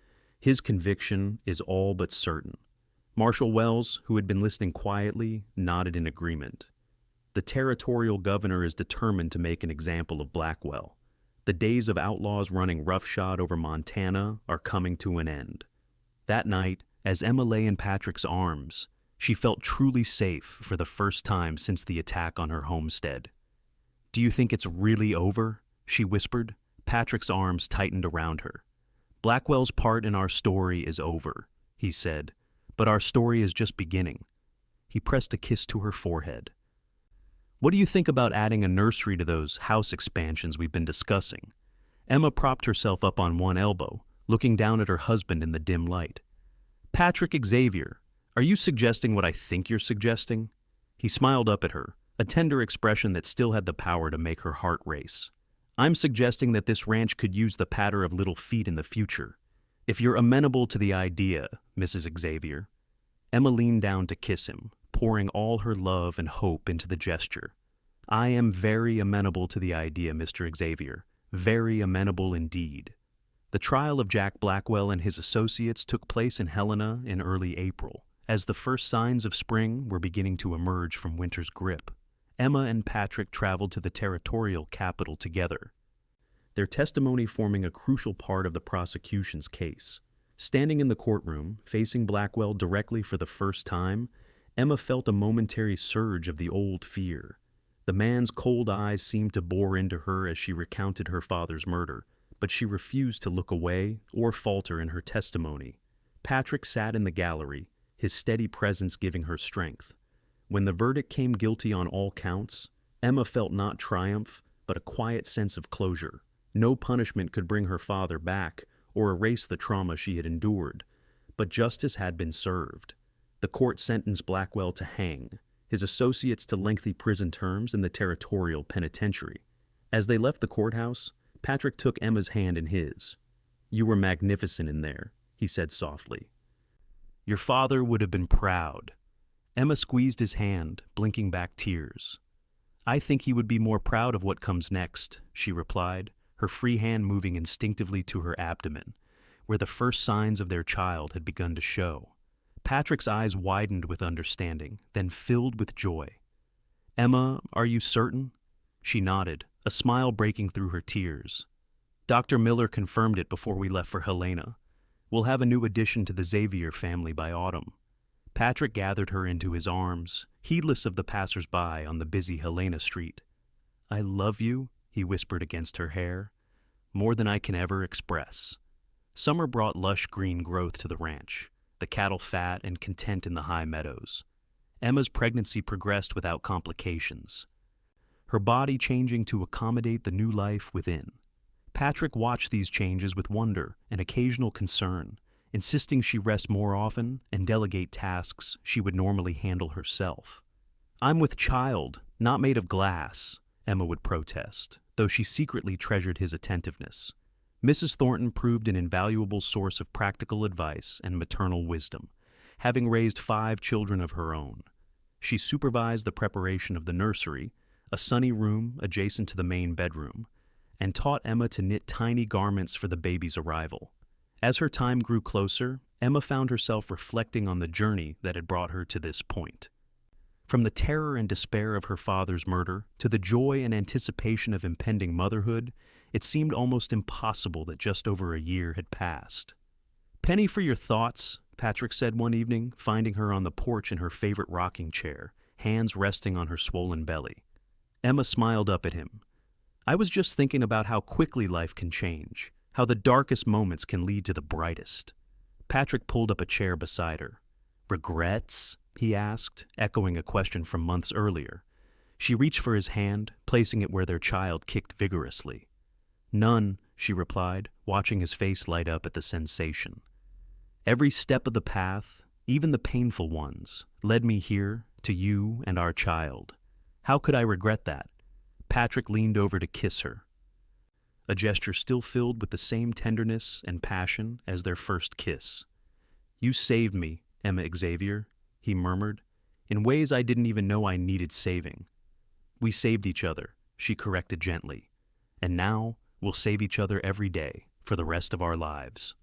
his conviction is all but certain." Marshal Wells, who had been listening quietly, nodded in agreement. "The territorial governor is determined to make an example of Blackwell. The days of outlaws running roughshod over Montana are coming to an end." That night, as Emma lay in Patrick's arms, she felt truly safe for the first time since the attack on her homestead. "Do you think it's really over?" she whispered. Patrick's arms tightened around her. "Blackwell's part in our story is over," he said, "but our story is just beginning." He pressed a kiss to her forehead. "What do you think about adding a nursery to those house expansions we've been discussing?" Emma propped herself up on one elbow, looking down at her husband in the dim light. "Patrick Xavier, are you suggesting what I think you're suggesting?" He smiled up at her, a tender expression that still had the power to make her heart race. "I'm suggesting that this ranch could use the patter of little feet in the future. If you're amenable to the idea, Mrs. Xavier." Emma leaned down to kiss him, pouring all her love and hope into the gesture. "I am very amenable to the idea, Mr. Xavier. Very amenable indeed." The trial of Jack Blackwell and his associates took place in Helena in early April, as the first signs of spring were beginning to emerge from winter's grip. Emma and Patrick traveled to the territorial capital together. their testimony forming a crucial part of the prosecution's case. Standing in the courtroom, facing Blackwell directly for the first time, Emma felt a momentary surge of the old fear. The man's cold eyes seemed to bore into her as she recounted her father's murder, but she refused to look away or falter in her testimony. Patrick sat in the gallery, his steady presence giving her strength. When the verdict came guilty on all counts, Emma felt not triumph, but a quiet sense of closure. No punishment could bring her father back or erase the trauma she had endured, but justice had been served. The court sentenced Blackwell to hang, his associates to lengthy prison terms in the territorial penitentiary. As they left the courthouse, Patrick took Emma's hand in his. "You were magnificent in there," he said softly. "Your father would have been proud." Emma squeezed his hand, blinking back tears. "I think he would be more proud of what comes next," she replied, her free hand moving instinctively to her abdomen, where the first signs of their child had begun to show. Patrick's eyes widened with understanding, then filled with joy. "Emma, are you certain?" She nodded, a smile breaking through her tears. "Dr. Miller confirmed it before we left for Helena. We'll have a new addition to the Xavier family by autumn." Patrick gathered her into his arms, heedless of the passers-by on the busy Helena street. "I love you," he whispered against her hair, "more than I can ever express." Summer brought lush green growth to the ranch, the cattle fat and content in the high meadows. Emma's pregnancy progressed without complications, her body changing to accommodate the new life within. Patrick watched these changes with wonder and occasional concern, insisting she rest more often and delegate tasks she would normally handle herself. "I'm with child, not made of glass," Emma would protest, though she secretly treasured his attentiveness. Mrs. Thornton proved an invaluable source of practical advice and maternal wisdom, having raised 5 children of her own. She supervised the preparation of the nursery, a sunny room adjacent to the main bedroom, and taught Emma to knit tiny garments for the baby's arrival. As her time grew closer, Emma found herself reflecting on the journey that had brought her to this point. From the terror and despair of her father's murder to the joy and anticipation of impending motherhood, it seemed almost impossible that just over a year had passed. "Penny for your thoughts," Patrick said one evening, finding her on the porch in her favorite rocking chair, hands resting on her swollen belly. Emma smiled up at him. "I was just thinking about how quickly life can change, how the darkest moments can lead to the brightest." Patrick pulled up a chair beside her. "Regrets?" he asked, echoing a question from months earlier. She reached for his hand, placing it where their child kicked vigorously. "None," she replied, watching his face light up at the sensation. "Every step of the path, even the painful ones, led me here, to you and our child. How could I regret that?" Patrick leaned over to kiss her, a gesture still filled with the same tenderness and passion as their first kiss. "You saved me, Emma Xavier," he murmured, "in ways I didn't even know I needed saving." "We saved each other," she corrected gently, "and now we'll save each other every day for the rest of our lives."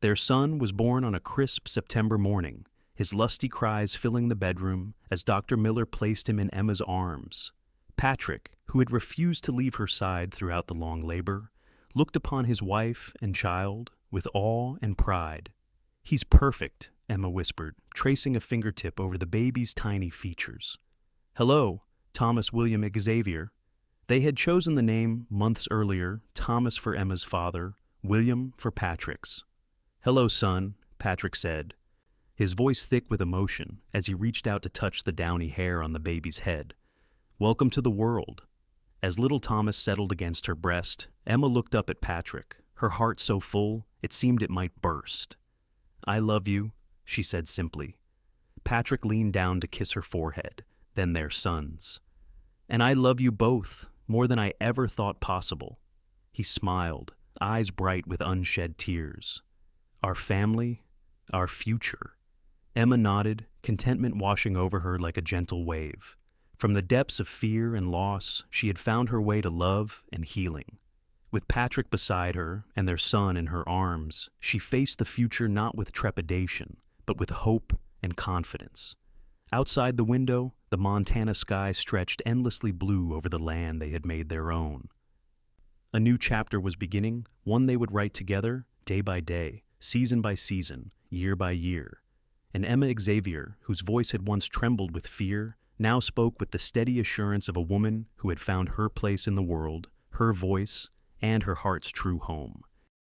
Their son was born on a crisp September morning, his lusty cries filling the bedroom as Dr. Miller placed him in Emma's arms. Patrick, who had refused to leave her side throughout the long labor, looked upon his wife and child with awe and pride. "He's perfect," Emma whispered, tracing a fingertip over the baby's tiny features. "Hello, Thomas William Xavier." They had chosen the name months earlier, Thomas for Emma's father, William for Patrick's. "Hello, son," Patrick said, his voice thick with emotion as he reached out to touch the downy hair on the baby's head. "Welcome to the world." As little Thomas settled against her breast, Emma looked up at Patrick, her heart so full it seemed it might burst. "I love you," she said simply. Patrick leaned down to kiss her forehead, then their son's. "And I love you both, more than I ever thought possible." He smiled, eyes bright with unshed tears. "Our family, our future." Emma nodded, contentment washing over her like a gentle wave. From the depths of fear and loss, she had found her way to love and healing. With Patrick beside her and their son in her arms, she faced the future not with trepidation, but with hope and confidence. Outside the window, the Montana sky stretched endlessly blue over the land they had made their own. A new chapter was beginning, one they would write together, day by day, season by season, year by year. And Emma Xavier, whose voice had once trembled with fear, now spoke with the steady assurance of a woman who had found her place in the world, her voice, and her heart's true home.